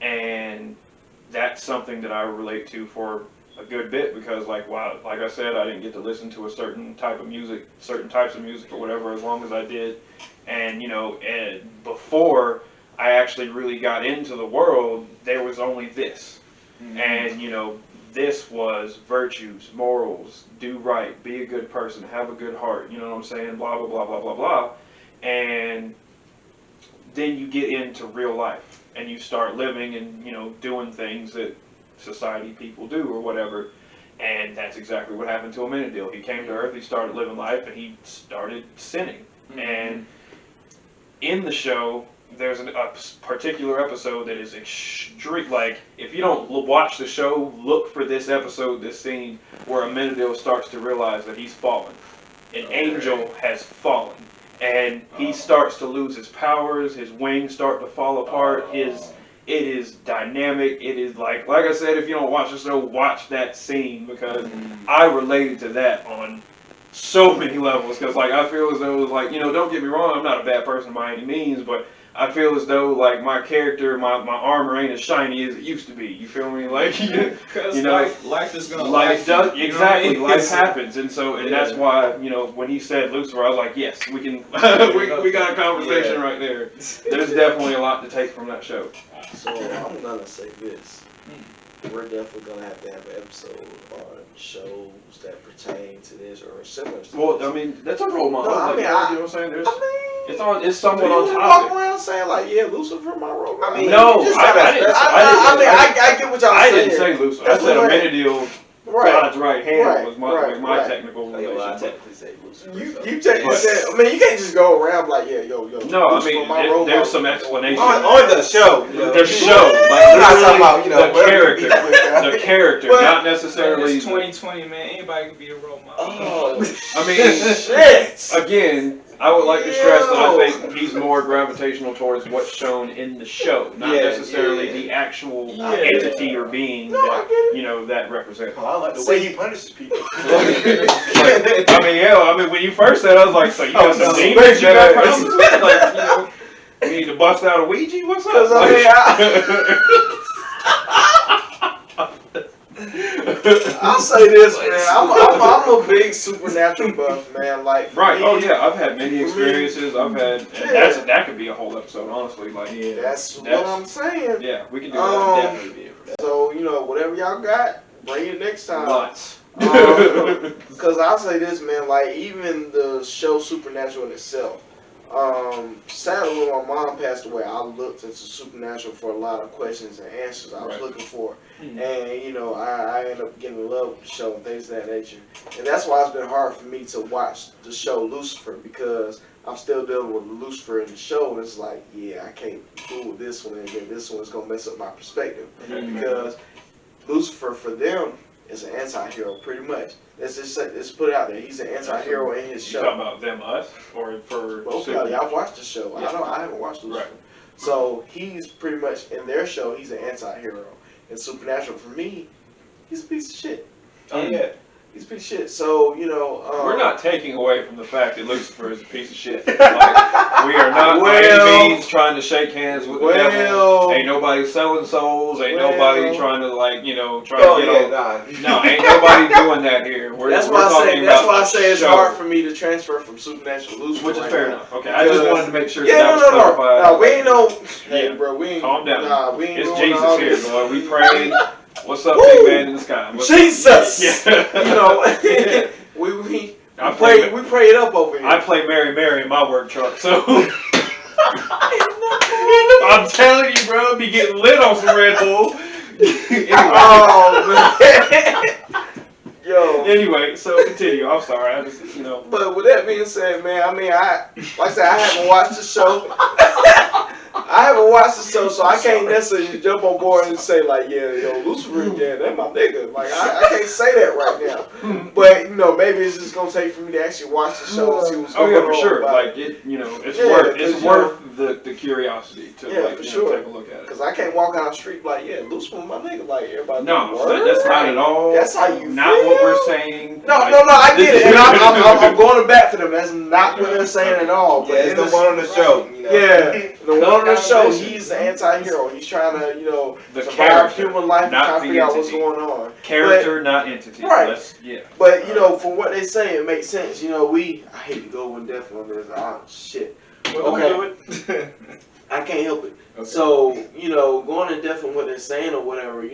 And that's something that I relate to for a good bit, because like I said, I didn't get to listen to a certain types of music or whatever as long as I did. And before I actually really got into the world, there was only this. And this was virtues, morals, do right, be a good person, have a good heart, you know what I'm saying, blah blah blah blah blah blah. And then you get into real life and you start living and doing things that society people do or whatever, and that's exactly what happened to Amenadiel. He came to earth, he started living life, and he started sinning. And in the show, there's a particular episode that is extreme. Like, if you don't watch the show, look for this episode, this scene where Amenadiel starts to realize that he's fallen. An angel has fallen. And he starts to lose his powers, his wings start to fall apart, it is dynamic, it is like I said, if you don't watch the show, watch that scene, because I related to that on so many levels, because like I feel as though, like, don't get me wrong, I'm not a bad person by any means, but I feel as though like my character, my armor ain't as shiny as it used to be. You feel me? Like life is gonna life does you, exactly. Life happens, and that's why when he said Lucifer, I was like, yes, we can. we got a conversation right there. There's definitely a lot to take from that show. So I'm gonna say this. We're definitely gonna have an episode on shows that pertain to this or similar to Well, this. I mean, that's a role model. No, I mean, you know what I'm saying? It's do somewhat you on walk topic. around saying like, yeah, Lucifer my role model? No, you just I gotta- didn't. I get what y'all I saying. didn't say Lucifer. I That's said what Amenadiel God's right hand Right, was my, right, was my right. technical Well, I relation. technically say Lucifer. You so. you technically said, I mean, you can't just go around like, yeah, yo. No, I Lucifer, mean, my role there's model. some explanation. On the show. You know. The show, like I'm not literally talking about, the character, the character, But- not Man, necessarily. it's 2020, man. Anybody can be a role model. Oh, I mean, shit. again, I would like to stress that I Yo. think he's more gravitational towards what's shown in the show, not Yeah, necessarily yeah. the actual Yeah. entity or being No, I that get it. you know that represents. Oh, I like the way he punishes people. I mean, yeah. I mean, when you first said, I was like, so you got some no. demons you got problems with? Like, you know, you need to bust out a Ouija? What's up? 'Cause, I mean, I'll say this, man. I'm a big supernatural buff, man. Like, for Right. me, Oh yeah. I've had many experiences. I've had. And that could be a whole episode, honestly. Like, That's what I'm saying. yeah, we can do that. Definitely be for that. So, whatever y'all got, bring it next time. Lots. Because I'll say this, man, like, even the show Supernatural in itself, sadly, when my mom passed away, I looked into Supernatural for a lot of questions and answers I was Right. looking for. Mhm. And, I ended up getting in love with the show and things of that nature. And that's why it's been hard for me to watch the show Lucifer, because I'm still dealing with Lucifer in the show, and it's like, yeah, I can't fool with this one, and then this one's going to mess up my perspective. Because Lucifer, for them, is an anti-hero, pretty much. Let's put it out there. He's an anti-hero in his You talking show. about them, us, or for? Both y'all, y'all watched the show. Yeah. I haven't watched Lucifer. Right. So he's pretty much, in their show, he's an anti-hero. In Supernatural, for me, he's a piece of shit. Oh yeah. He's a piece of shit. So, We're not taking away from the fact that Lucifer is a piece of shit. Like, we are not by any means trying to shake hands with the devil. Ain't nobody selling souls. Ain't nobody trying to try Oh to yeah, get on. No, ain't nobody doing that here. That's why I say it's hard for me to transfer from Supernatural to Lucifer. Which is right fair now. enough. Okay, I just wanted to make sure Yeah, that was clarified. no, we ain't no. Hey, Yeah. bro, we ain't. Calm down. Nah, we ain't It's doing Jesus all here, this. boy. We praying. What's up, Woo! big man in the sky? What's Jesus. Yeah. Yeah. we I pray play, we pray it up over here. I play Mary Mary in my work truck, so I'm telling you, bro, be getting lit on some Red Bull. Anyway. Oh man. Yo. Anyway, so continue. I'm sorry. I just, But with that being said, man, I said, I haven't watched the show. I haven't watched the show, so I can't necessarily jump on board and say like, yeah, Lucifer, yeah, that's my nigga. Like, I can't say that right now. But maybe it's just gonna take for me to actually watch the show and see what's oh going yeah, on. for sure. about Like it. it's Yeah, worth 'cause, the curiosity to for sure. take a look at it. Cause I can't walk down the street like, yeah, Lucifer, my nigga. Like everybody. No, word? that's not at all. That's how you not feel? what we're saying. No, Like, I get it, and I'm I'm going to bat for them. That's not what they're saying at all. But Yeah, it's the one on the show. Yeah, the one on the show, Vision. he's the anti-hero. He's trying to, The survive character, human life and not trying to the figure out what's entity. going on. Character, not entity. Right. Yeah. But from what they say, it makes sense. I hate to go in depth on this. Shit. Okay. I can't help it. Okay. So, going in depth on what they're saying or whatever,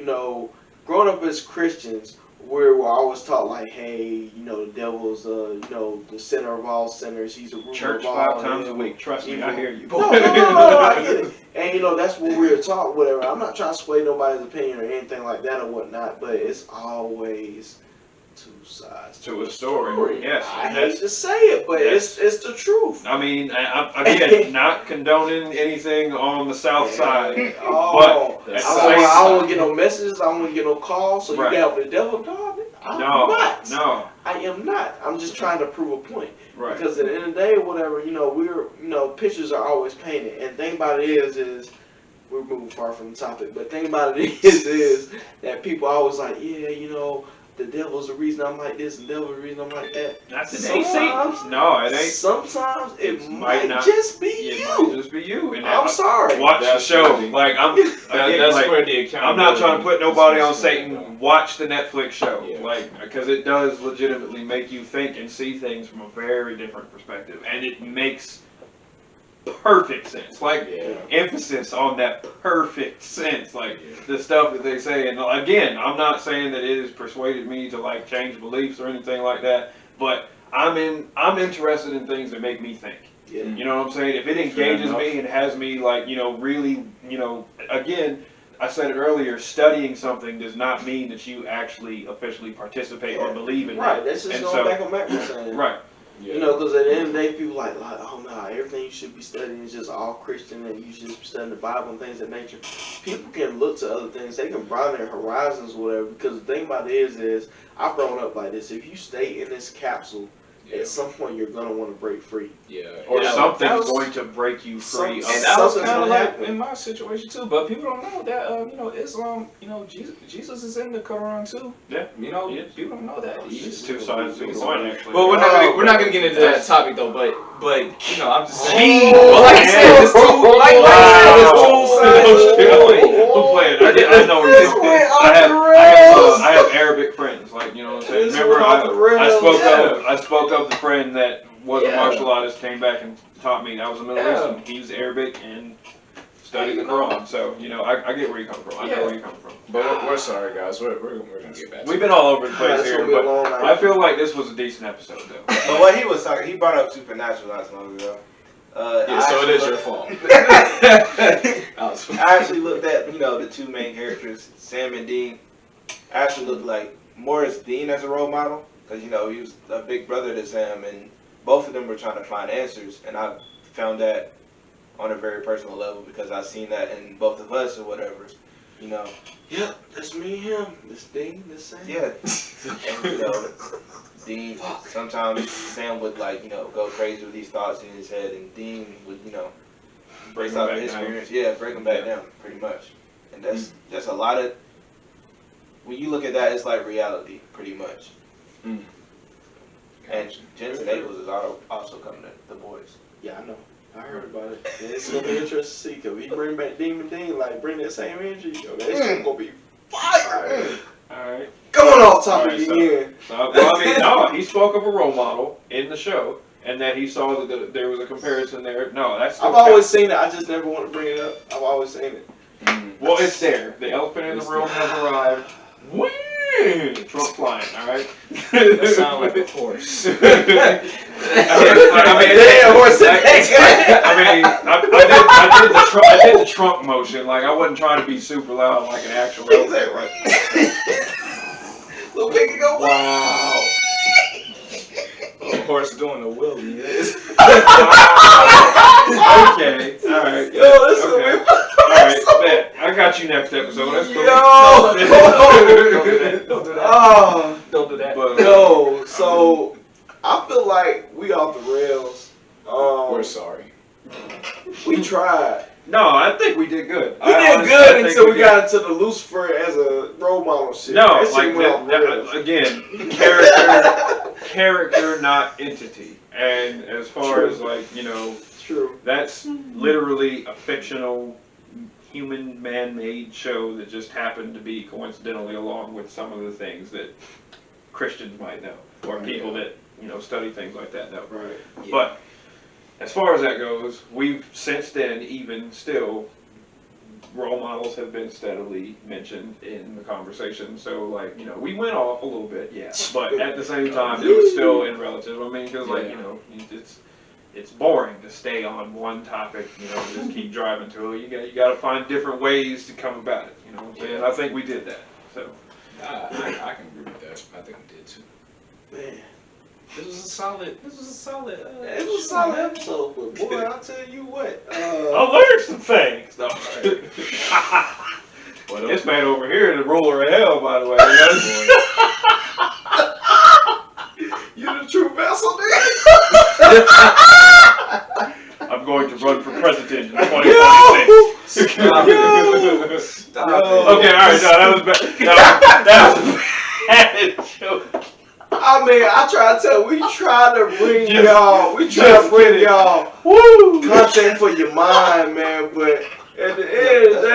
growing up as Christians, we're always taught like, hey, the devil's, the center of all sinners. He's a ruler Church of all. 5 times a week. Trust me, I hear you. No, I get it. And that's what we're taught, whatever. I'm not trying to sway nobody's opinion or anything like that or whatnot, but it's always two sides To a story. Yes. I hate to say it, but it's the truth. I mean, again, not condoning anything on the south side. Oh, But at the I same don't want time- to get no messages. I don't want to get no calls. So Right. you got the devil, dog? I'm No, not. no. I am not. I'm just trying to prove a point. Right. Because at the end of the day, whatever, pictures are always painted. And the thing about it is we're moving far from the topic, but the thing about it is that people always like, yeah, the devil's the reason I'm like this, and the devil's the reason I'm like that. Not today, Sometimes- Satan. No, it ain't. Sometimes it might not- just be It you. might just be you. And I'm sorry. Watch the That's show. crazy. Like That's like, where the I'm not trying to put nobody on Satan. Satan. Watch the Netflix show, Yeah. because it does legitimately make you think and see things from a very different perspective, and it makes perfect sense. Emphasis on that perfect sense, the stuff that they say. And again, I'm not saying that it has persuaded me to change beliefs or anything like that, but I'm interested in things that make me think. Yeah. You know what I'm saying? If it engages me and has me really, again, I said it earlier, studying something does not mean that you actually officially participate or believe in it. Right, that's just And going so- back on Matt was saying. Right. Yeah. You know, because at the end of the day, people like, oh no, everything you should be studying is just all Christian and you should just be studying the Bible and things of that nature. People can look to other things. They can broaden their horizons or whatever. Because the thing about it is I've grown up like this. If you stay in this capsule, Yeah. at some point you're going to want to break free. Yeah. Or Yeah, something's that was- going to break you free. Some- And that was Something's kind of gonna like happen. in my situation too, but people don't know that you know Islam, you know Jesus is in the Quran too. Yeah. You know, Yes. people don't know that. It's two sides to the coin, actually. Well, we're not gonna get into that topic though, but you know, I'm just saying. Oh, Well, like I said, it's two. Like I said, it's two sides to the coin. Who played? I know where you're going. I have Arabic friends, like, you know what I'm saying? This Remember, went off the rails. I spoke of the friend that was a Yeah. martial artist, came back and taught me. That was a Middle Yeah. Eastern. He's Arabic and studied the Quran. So, you know, I get where you're coming from. I know where you're coming from. But we're sorry, guys. We're gonna get back. We've been all over the place It's here, gonna be a but long night. I feel like this was a decent episode, though. But what he was talking, he brought up Supernatural not so long ago. Yeah, so it is your fault. I actually looked at, you know, the two main characters, Sam and Dean. I actually looked like more as Dean as a role model, because, you know, he was a big brother to Sam, and both of them were trying to find answers, and I found that on a very personal level, because I've seen that in both of us or whatever, you know. Yep, that's me and him. This thing, this Sam. Yeah. And, you know, Dean, sometimes Sam would, like, you know, go crazy with these thoughts in his head, and Dean would, you know, Break based them off back of his down. experience, yeah, break them back down, pretty much. And that's a lot of, when you look at that, it's like reality, pretty much. And Jensen Ackles is also coming to The Boys. Yeah, I know. I heard about it. Yeah, it's gonna be interesting to see because we bring back Demon Dean, like bring that same energy. Yo, that shit gonna be fire. Alright. Going off topic Alright, so- again. Well, I mean, no, he spoke of a role model in the show, and that he saw that there was a comparison there. No, that's still I've always seen it. I just never want to bring it up. I've always seen it. well, it's there. The elephant in the room has arrived. Whee! Trump flying, alright? That sound like a horse. I did the Trump motion. Like, I wasn't trying to be super loud like an actual elephant. Right? Little piggy go. Wow. Little horse doing a wheelie. Yes. Okay. Alright. Yo, this is Okay. Alright, bet. I got you next episode. That's cool. Yo. Don't do that. Don't do that. Oh. Don't do that. But, Yo, so I feel like we off the rails. We're sorry. We tried. no, I think we did good. We did good until we got into the Lucifer as a role model shit. No, That shit like went off the rails. again, character, not entity. And as far True. as like, you know, True. that's literally a fictional, human, man-made show that just happened to be coincidentally along with some of the things that Christians might know, or people that, you know, study things like that know. Right. Yeah. But as far as that goes, we've since then, even still, role models have been steadily mentioned in the conversation. So, like, you know, we went off a little bit, yeah, but at the same time, it was still in relative. I mean, because, like, you know, it's boring to stay on one topic, you know, just keep driving to it. You got to find different ways to come about it, you know what I'm saying? I think we did that, so. I can agree with that. I think we did too. Man. This was a solid. It was a solid episode, but boy, I'll tell you what. I learned some things. No. This man over here is the ruler of hell, by the way. You the true vessel, nigga. I'm going to run for president in 2026. Stop it. Okay, alright, no, that was bad. That was a bad joke. I mean, I try to tell. We try to bring Just- y'all. We try just to bring kidding. y'all Woo! content for your mind, man. But at the end of the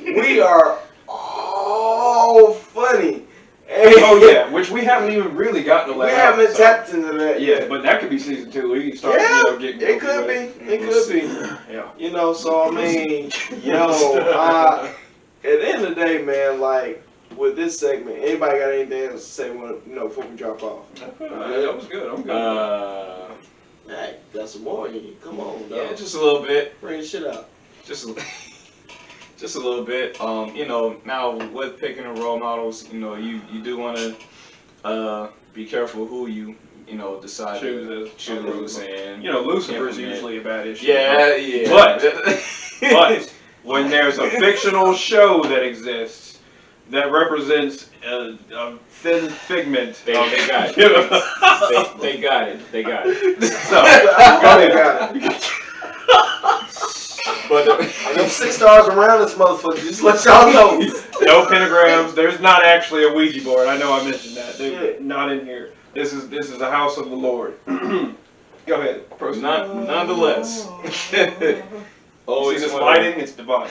day, we are all funny. And Oh yeah, which we haven't even really gotten to we let out, haven't so. tapped into that Yeah, yet. but that could be season 2. We can start, Yeah, you know, getting it could with be. It We'll could be. Yeah. You know, so I mean, at the end of the day, man, like with this segment, anybody got anything else to say? Before we drop off? That was good. I'm good. Hey, got some more in you. Come on, Yeah, dog. just a little bit. Bring the shit out. Just a Just a little bit. Now with picking the role models, you do want to be careful who you decide to choose and Lucifer's implement. usually a bad issue. Yeah. But when there's a fictional show that exists that represents a thin figment, they got it. They got it. They got it. So go ahead. But them 6 stars around this motherfucker, just let y'all know. No pentagrams. There's not actually a Ouija board. I know I mentioned that. They're not in here. This is a house of the Lord. Go ahead. Proceed. Nonetheless. Always it's lighting, it's divine.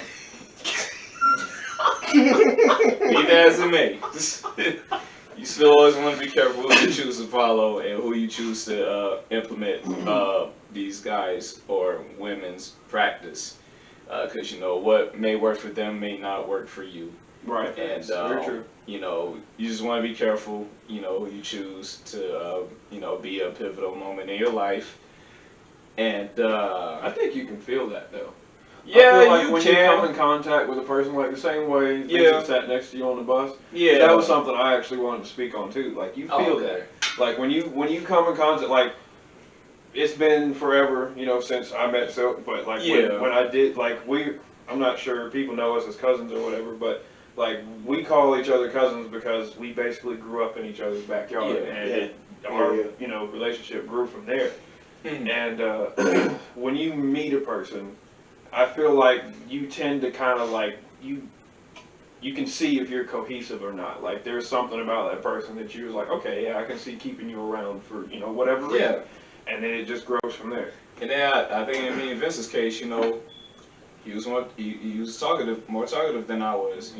Be that as it may. You still always want to be careful who you choose to follow and who you choose to implement these guys or women's practice. Because what may work for them may not work for you. Right. And very true. You just want to be careful, who you choose to be a pivotal moment in your life. And I think you can feel that though. Yeah, I feel like you when can. you come in contact with a person like the same way they sat next to you on the bus. Yeah. That was something I actually wanted to speak on too. Like you feel that. Like when you come in contact, like it's been forever, since I met Silk, but like when I did, like I'm not sure people know us as cousins or whatever, but like we call each other cousins because we basically grew up in each other's backyard, and our relationship grew from there. And when you meet a person, I feel like you tend to kind of like you can see if you're cohesive or not. Like there's something about that person that you're like, okay, yeah, I can see keeping you around for whatever reason. And then it just grows from there. And then I think in me and Vince's case, he was more talkative than I was.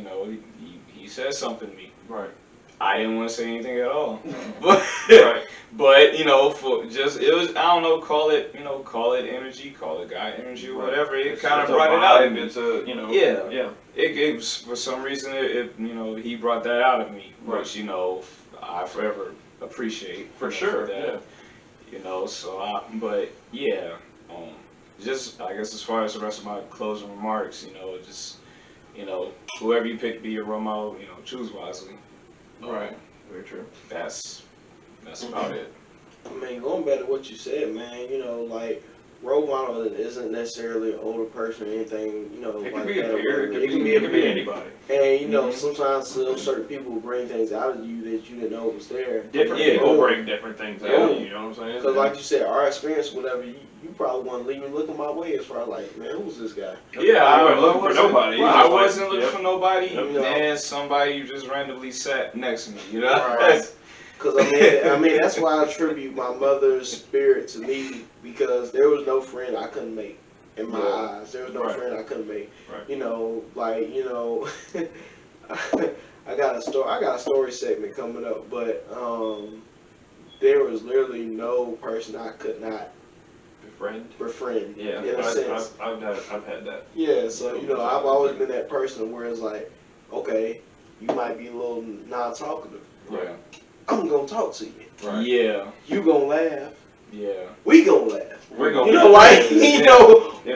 He said something to me. Right. I didn't want to say anything at all. But Right. But it was, I don't know, call it energy, call it guy energy, or whatever. It kind of brought it out of me. It's a yeah. It for some reason he brought that out of me, which I forever appreciate for sure. For that. But yeah, just I guess as far as the rest of my closing remarks, whoever you pick to be your role model, choose wisely. Right. Very true. That's about it. I mean, going back to what you said, man, like role model isn't necessarily an older person or anything, It like can be a that. peer. It can be anybody. And sometimes certain people will bring things out of you that you didn't know was there. Different people bring different things out of you. You know what I'm saying? Because like you said, our experience, whatever, you probably want to leave me looking my way as far as like, man, who's this guy? Yeah, I wasn't looking for nobody. I wasn't looking for nobody, Yep. and somebody just randomly sat next to me. Right. Because I mean, that's why I attribute my mother's spirit to me, because there was no friend I couldn't make in my eyes. There was no friend I couldn't make. Right. I got a story segment coming up, but there was literally no person I could not befriend. Yeah, in a sense. I've had that. Yeah, so I've always been that person where it's like, okay, you might be a little non-talkative. Yeah. I'm gonna talk to you. Right. Yeah. You gonna laugh. Yeah. We gonna laugh. We're gonna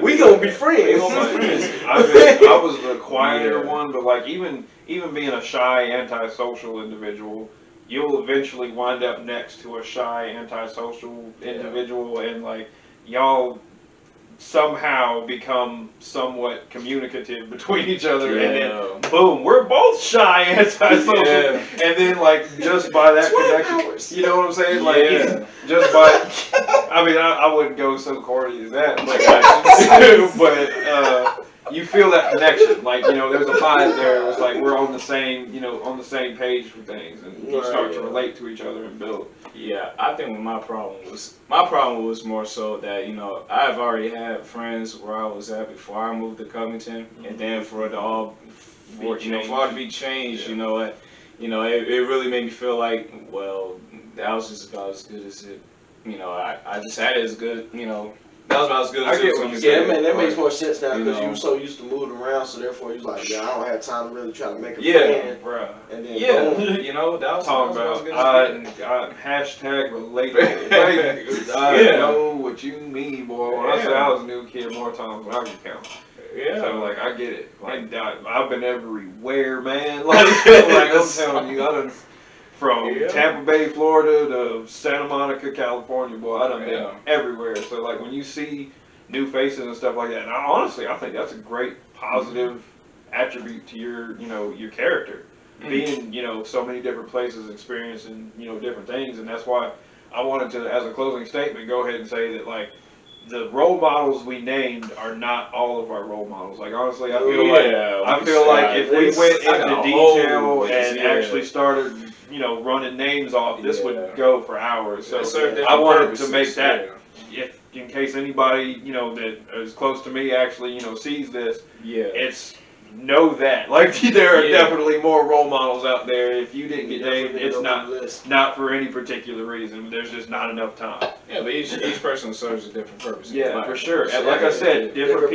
we gonna be friends. I was the quieter one, but like even being a shy, antisocial individual, you'll eventually wind up next to a shy, antisocial individual, and like y'all somehow become somewhat communicative between each other, and then boom, we're both shy, antisocial, and then like just by that connection, you know what I'm saying? Like just by, I mean, I wouldn't go so corny as that, but you feel that connection, like there's a vibe there. It's like we're on the same page for things, and you start to relate to each other and build. Yeah, I think my problem was more so that I've already had friends where I was at before I moved to Covington, and then for it to be changed, it really made me feel like, well, that was just about as good as it. I just had it as good. That was about as good as it was going to get. Yeah, man, that makes more sense now because you were so used to moving around, so therefore you was like, I don't have time to really try to make a friend. Bruh. And then that was talking about hashtag relatable. I know what you mean, boy. When I say I was a new kid more times than I can count. Yeah. So like I get it. Like I've been everywhere, man. Like I'm telling you, I done from Tampa Bay, Florida to Santa Monica, California, boy, I done been everywhere. So like when you see new faces and stuff like that, and honestly I think that's a great positive attribute to your character. Being, so many different places, experiencing, different things, and that's why I wanted to, as a closing statement, go ahead and say that like the role models we named are not all of our role models. Like honestly, I feel like if we went into detail and actually started, running names off, this would go for hours. So I wanted to make that, if in case anybody that is close to me actually sees this, it's. Know that there are definitely more role models out there. If you didn't get named, it's not for any particular reason. There's just not enough time. Yeah, but each person serves a different purpose. Yeah, for sure. And like I said, different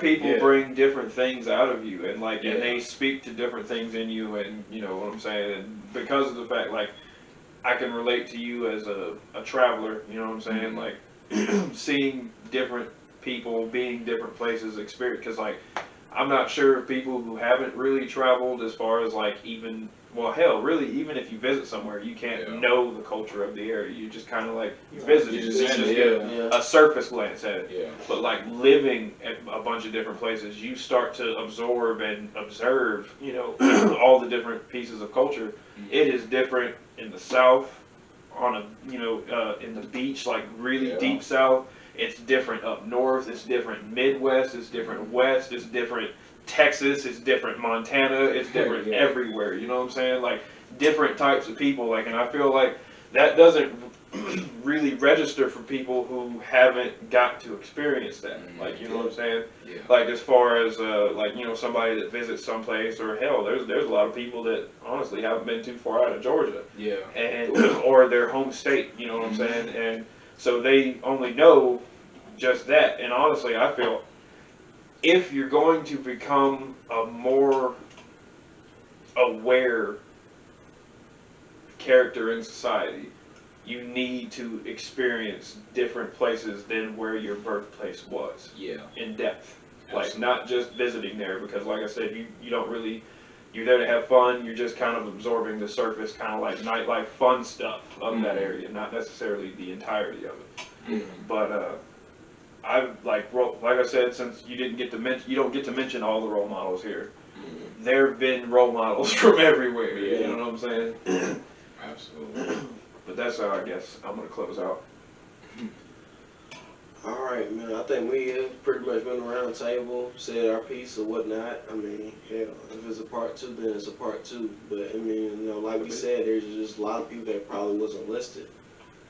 people bring different things out of you, and and they speak to different things in you, and you know what I'm saying. And because of the fact, like I can relate to you as a traveler. You know what I'm saying? Like seeing different people, being different places, experience. Because like. I'm not sure if people who haven't really traveled as far as like even, well hell, really even if you visit somewhere, you can't know the culture of the area. You just kind of like, you visit it, you just get a surface glance at it. Yeah. But like living at a bunch of different places, you start to absorb and observe, all the different pieces of culture. It is different in the South, on in the beach, like really deep South. It's different up north, it's different Midwest, it's different West, it's different Texas, it's different Montana, it's different everywhere, you know what I'm saying? Like, different types of people, like, and I feel like that doesn't really register for people who haven't got to experience that, like, you know what I'm saying? Yeah. Like, as far as, somebody that visits someplace, or hell, there's a lot of people that honestly haven't been too far out of Georgia. Yeah. And, or their home state, you know what I'm saying? And so they only know just that. And honestly, I feel if you're going to become a more aware character in society, you need to experience different places than where your birthplace was. Yeah. In depth. Absolutely. Like, not just visiting there, because like I said, you don't really, you're there to have fun, you're just kind of absorbing the surface, kind of like nightlife fun stuff of that area, not necessarily the entirety of it. But I've like I said, since you don't get to mention all the role models here. There have been role models from everywhere. Yeah. You know what I'm saying? Absolutely. But that's how I guess I'm gonna close out. All right, man. I think we have pretty much been around the table, said our piece or whatnot. I mean, hell, if it's a part 2, then it's a part 2. But I mean, like we said, there's just a lot of people that probably wasn't listed.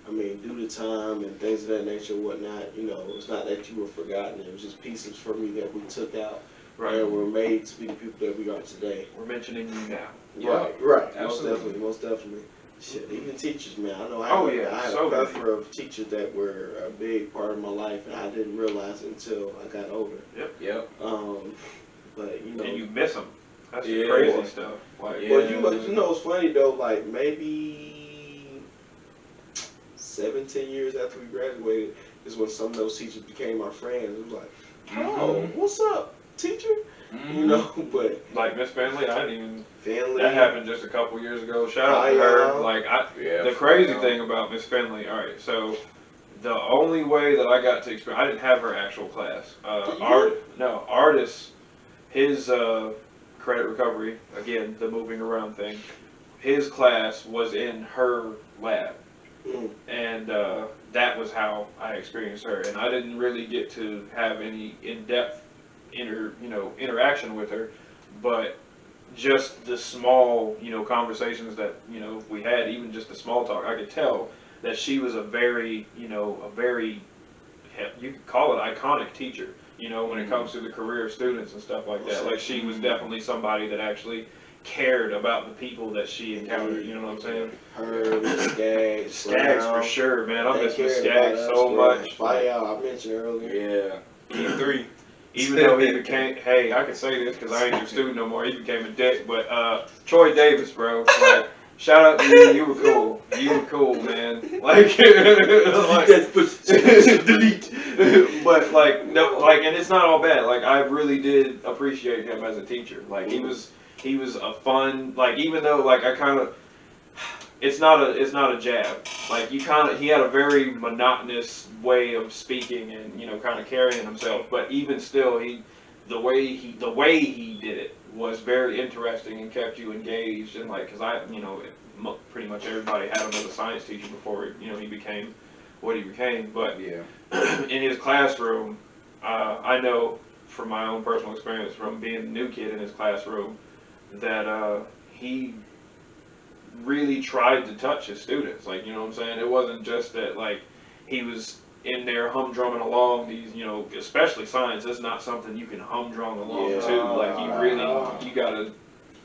I mean, due to time and things of that nature and whatnot, it's not that you were forgotten. It was just pieces from you that we took out and were made to be the people that we are today. We're mentioning you now. Yeah. Right. Absolutely. Most definitely. Shit, even teachers, man. I know I had a plethora of teachers that were a big part of my life, and I didn't realize it until I got older. Yep. But and you miss them. That's the crazy stuff. Like, well, it's funny though. Like maybe 17 years after we graduated is when some of those teachers became our friends. It was like, oh, what's up, teacher? But like Miss Finley, I didn't even. That happened just a couple years ago. Shout out to her. Like the crazy thing about Miss Finley. All right, so the only way that I got to experience, I didn't have her actual class. Artist, his credit recovery, again the moving around thing. His class was in her lab, and that was how I experienced her. And I didn't really get to have any in-depth interaction with her, but just the small, conversations that, we had, even just the small talk, I could tell that she was a very, you could call it iconic teacher, when it comes to the career of students and stuff like that. Like, she was definitely somebody that actually cared about the people that she encountered, you know what I'm saying? Her, Skaggs for sure, man. I miss Miss Skaggs so much. I mentioned earlier. Yeah. E3. Even though he became, hey, I can say this because I ain't your student no more. He became a dick, but Troy Davis, bro. Like, shout out to you. You were cool. You were cool, man. Like, delete. But like, no, like, and it's not all bad. Like, I really did appreciate him as a teacher. Like, he was a fun. Like, even though like I kind of. It's not a jab. Like he had a very monotonous way of speaking and kind of carrying himself. But even still, the way he did it was very interesting and kept you engaged. And like, cause pretty much everybody had another science teacher before he became what he became. But Yeah. in his classroom, I know from my own personal experience from being a new kid in his classroom that he really tried to touch his students. Like, you know what I'm saying? It wasn't just that, like, he was in there humdrumming along these, especially science, that's not something you can humdrum along to. Like, you gotta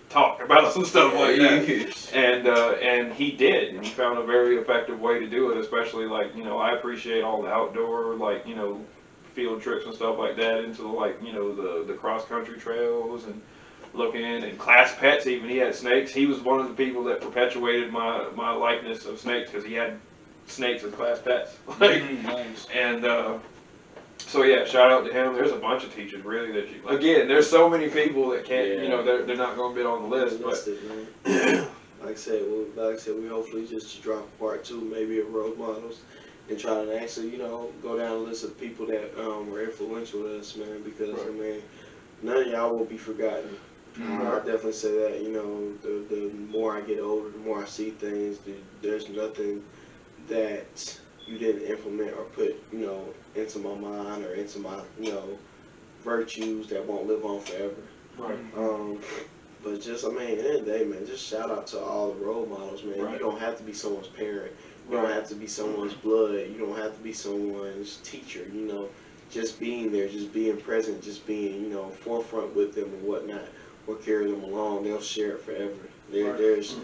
talk about some stuff like that. And he did, and he found a very effective way to do it, especially, like, I appreciate all the outdoor, like, field trips and stuff like that into, like, the cross-country trails and looking and class pets. Even he had snakes. He was one of the people that perpetuated my likeness of snakes because he had snakes as class pets. Nice. And so yeah, shout out to him. There's a bunch of teachers really that you again. There's so many people that can't. They're not going to be on the list. But like I said, we hopefully just drop a part 2, maybe of role models, and try to actually go down a list of people that were influential to us, man. Because I mean, none of y'all will be forgotten. I definitely say that, the more I get older, the more I see things, there's nothing that you didn't implement or put, into my mind or into my, virtues that won't live on forever. Right. But just, I mean, at the end of the day, man, just shout out to all the role models, man. Right. You don't have to be someone's parent. You don't have to be someone's blood. You don't have to be someone's teacher, Just being there, just being present, just being, forefront with them and whatnot. Or carry them along, they'll share it forever. There's,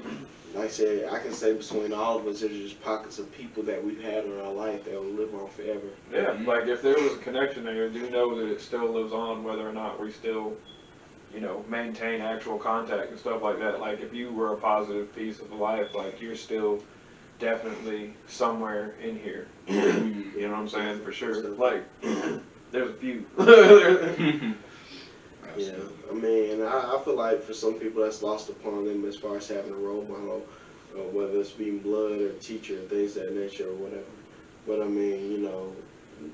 like I said, I can say between all of us, there's just pockets of people that we've had in our life that will live on forever. Yeah, like if there was a connection there, do know that it still lives on, whether or not we still, maintain actual contact and stuff like that. Like if you were a positive piece of life, like you're still definitely somewhere in here. You know what I'm saying? For sure. Like there's a few. Yeah, I mean, I feel like for some people that's lost upon them as far as having a role model, whether it's being blood or teacher, things of that nature or whatever. But I mean,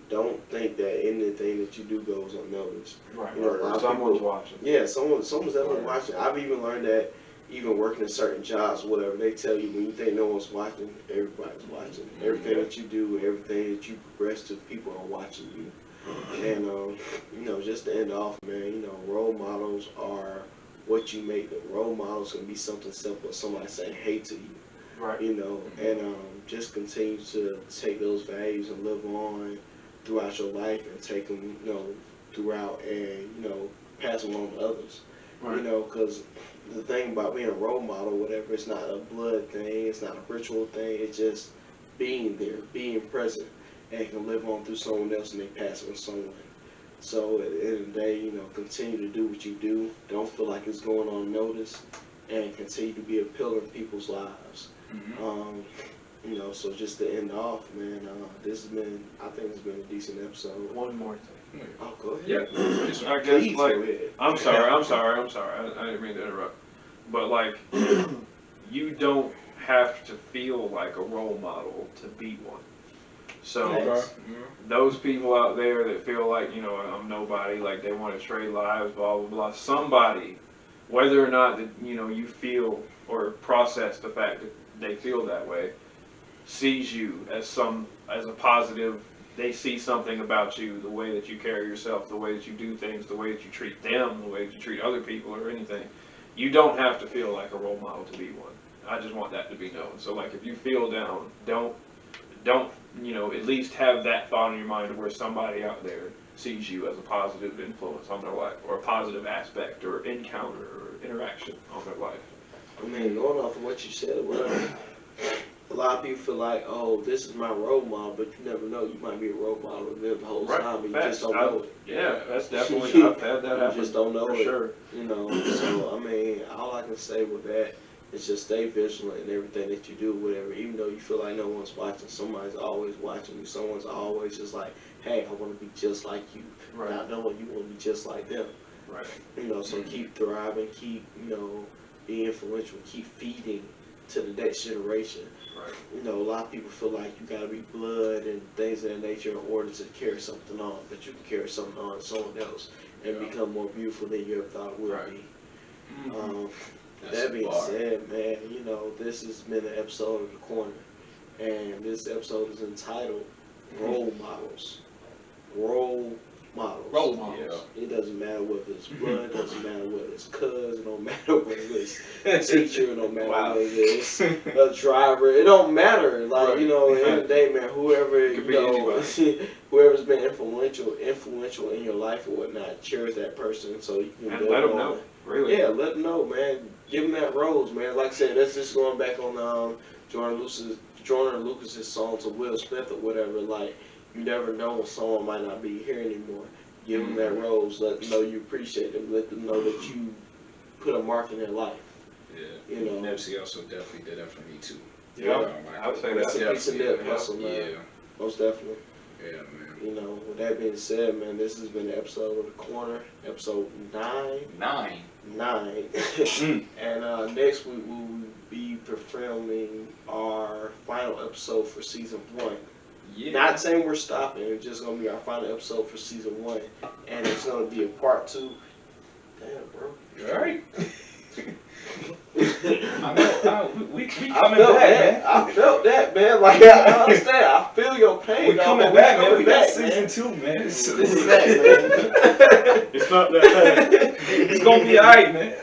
don't think that anything that you do goes unnoticed. Right. A lot of Someone's people, watching. Yeah, someone's definitely watching. I've even learned that even working in certain jobs, whatever, they tell you when you think no one's watching, everybody's watching. Everything that you do, everything that you progress to, people are watching you. And, just to end off, man, role models are what you make them. Role models can be something simple, somebody saying hey to you, Right. And just continue to take those values and live on throughout your life and take them, throughout and, pass them on to others. Right. Because the thing about being a role model, whatever, it's not a blood thing, it's not a ritual thing, it's just being there, being present. And can live on through someone else and they pass it on someone. So at the end of the day, continue to do what you do. Don't feel like it's going unnoticed, and continue to be a pillar in people's lives. So just to end off, man, I think it's been a decent episode. One more thing. Oh, go ahead. Yeah. I guess Please like go ahead. I'm sorry. I didn't mean to interrupt. But like, you don't have to feel like a role model to be one. So those people out there that feel like, I'm nobody, like they want to trade lives, blah, blah, blah. Somebody, whether or not that, you feel or process the fact that they feel that way, sees you as a positive. They see something about you, the way that you carry yourself, the way that you do things, the way that you treat them, the way that you treat other people or anything. You don't have to feel like a role model to be one. I just want that to be known. So like if you feel down, don't at least have that thought in your mind of where somebody out there sees you as a positive influence on their life or a positive aspect or encounter or interaction on their life. I mean, going off of what you said, a lot of people feel like, oh, this is my role model, but you never know. You might be a role model to them the whole time, but you just don't know it. Yeah, that's definitely, I've had that happen. You just don't know for it. Sure. So, I mean, all I can say with that It's just stay vigilant in everything that you do, whatever. Even though you feel like no one's watching, somebody's always watching you. Someone's always just like, hey, I want to be just like you. Right. Not knowing you want to be just like them. Right. So keep thriving, keep, be influential, keep feeding to the next generation. Right. A lot of people feel like you gotta be blood and things of that nature in order to carry something on, but you can carry something on to someone else and become more beautiful than you ever thought it would be. That being said, man, this has been an episode of The Corner, and this episode is entitled Role Models. Role models. Role models. It doesn't matter whether it's blood, it doesn't matter whether it's cousin, it don't matter whether it's teacher, it don't matter whether it's a driver, it don't matter. Like, at the end of the day, man, whoever, whoever's been influential in your life or whatnot, cherish that person so you can and let them know. Really? Yeah, let them know, man. Give them that rose, man. Like I said, that's just going back on Jordan Lucas's song to Will Smith or whatever. Like, you never know when someone might not be here anymore. Give them that rose. Let them know you appreciate them. Let them know that you put a mark in their life. Yeah. Nipsey also definitely did that for me too. Yeah, I would say that's that. a piece of Nip hustle, man. Yeah. Most definitely. Yeah, man. With that being said, man, this has been the episode of The Corner, episode 9. 9. And next week we will be filming our final episode for season 1. Yeah. Not saying we're stopping, it's just going to be our final episode for season 1. And it's going to be a part 2. Damn, bro. You alright? I know. We coming I felt back, that. man. I felt that, man. Like, I understand. I feel your pain. We coming back, man. We got season 2, man. It's that, man. It's not that bad. It's gonna be alright, man.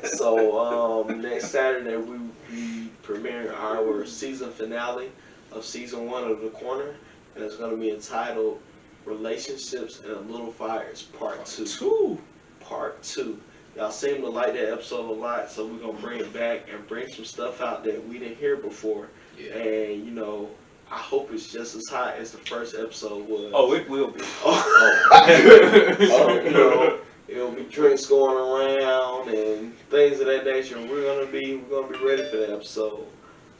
So, next Saturday we will be premiering our season finale of season 1 of The Corner, and it's going to be entitled Relationships and Little Fires Part 2. Part 2. Y'all seem to like that episode a lot, so we're going to bring it back and bring some stuff out that we didn't hear before. Yeah. And, I hope it's just as hot as the first episode was. Oh, it will be. So, it'll be drinks going around and things of that nature. We're gonna be ready for that episode.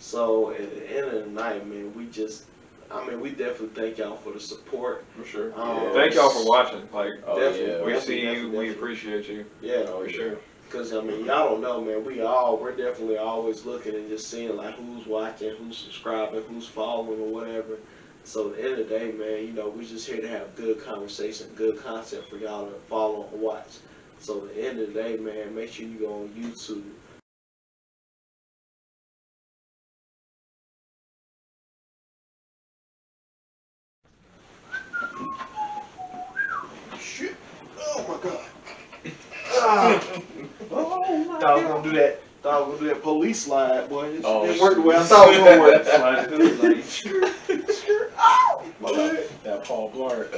So at the end of the night, man, we definitely thank y'all for the support. For sure. Thank y'all for watching. Like, definitely, we see you, definitely. we appreciate you. Yeah, for sure. Because y'all don't know, man. We're definitely always looking and just seeing like who's watching, who's subscribing, who's following or whatever. So at the end of the day, man, we're just here to have good conversation, good content for y'all to follow and watch. So at the end of the day, man, make sure you go on YouTube. Shit! Oh my God! Oh my God! Thought I was gonna do that police slide, boy. It didn't work the way I thought it was gonna work. Oh! That Paul Blart.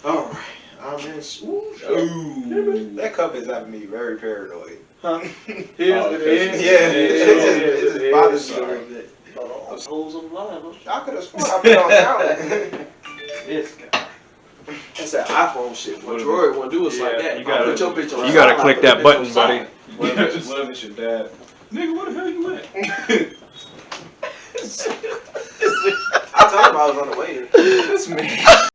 Alright. I'm in. Ooh, That cup is having me very paranoid. Huh? It just bothers me a little bit. Holes on the line, huh? I could have sworn I put on down. This guy. That's that iPhone shit. What Troy want to do is like that. You gotta, put your bitch on you gotta side, click put that your button, bitch on buddy. side. What if it's your dad? Nigga, where the hell you at? I told him I was on the way. This man.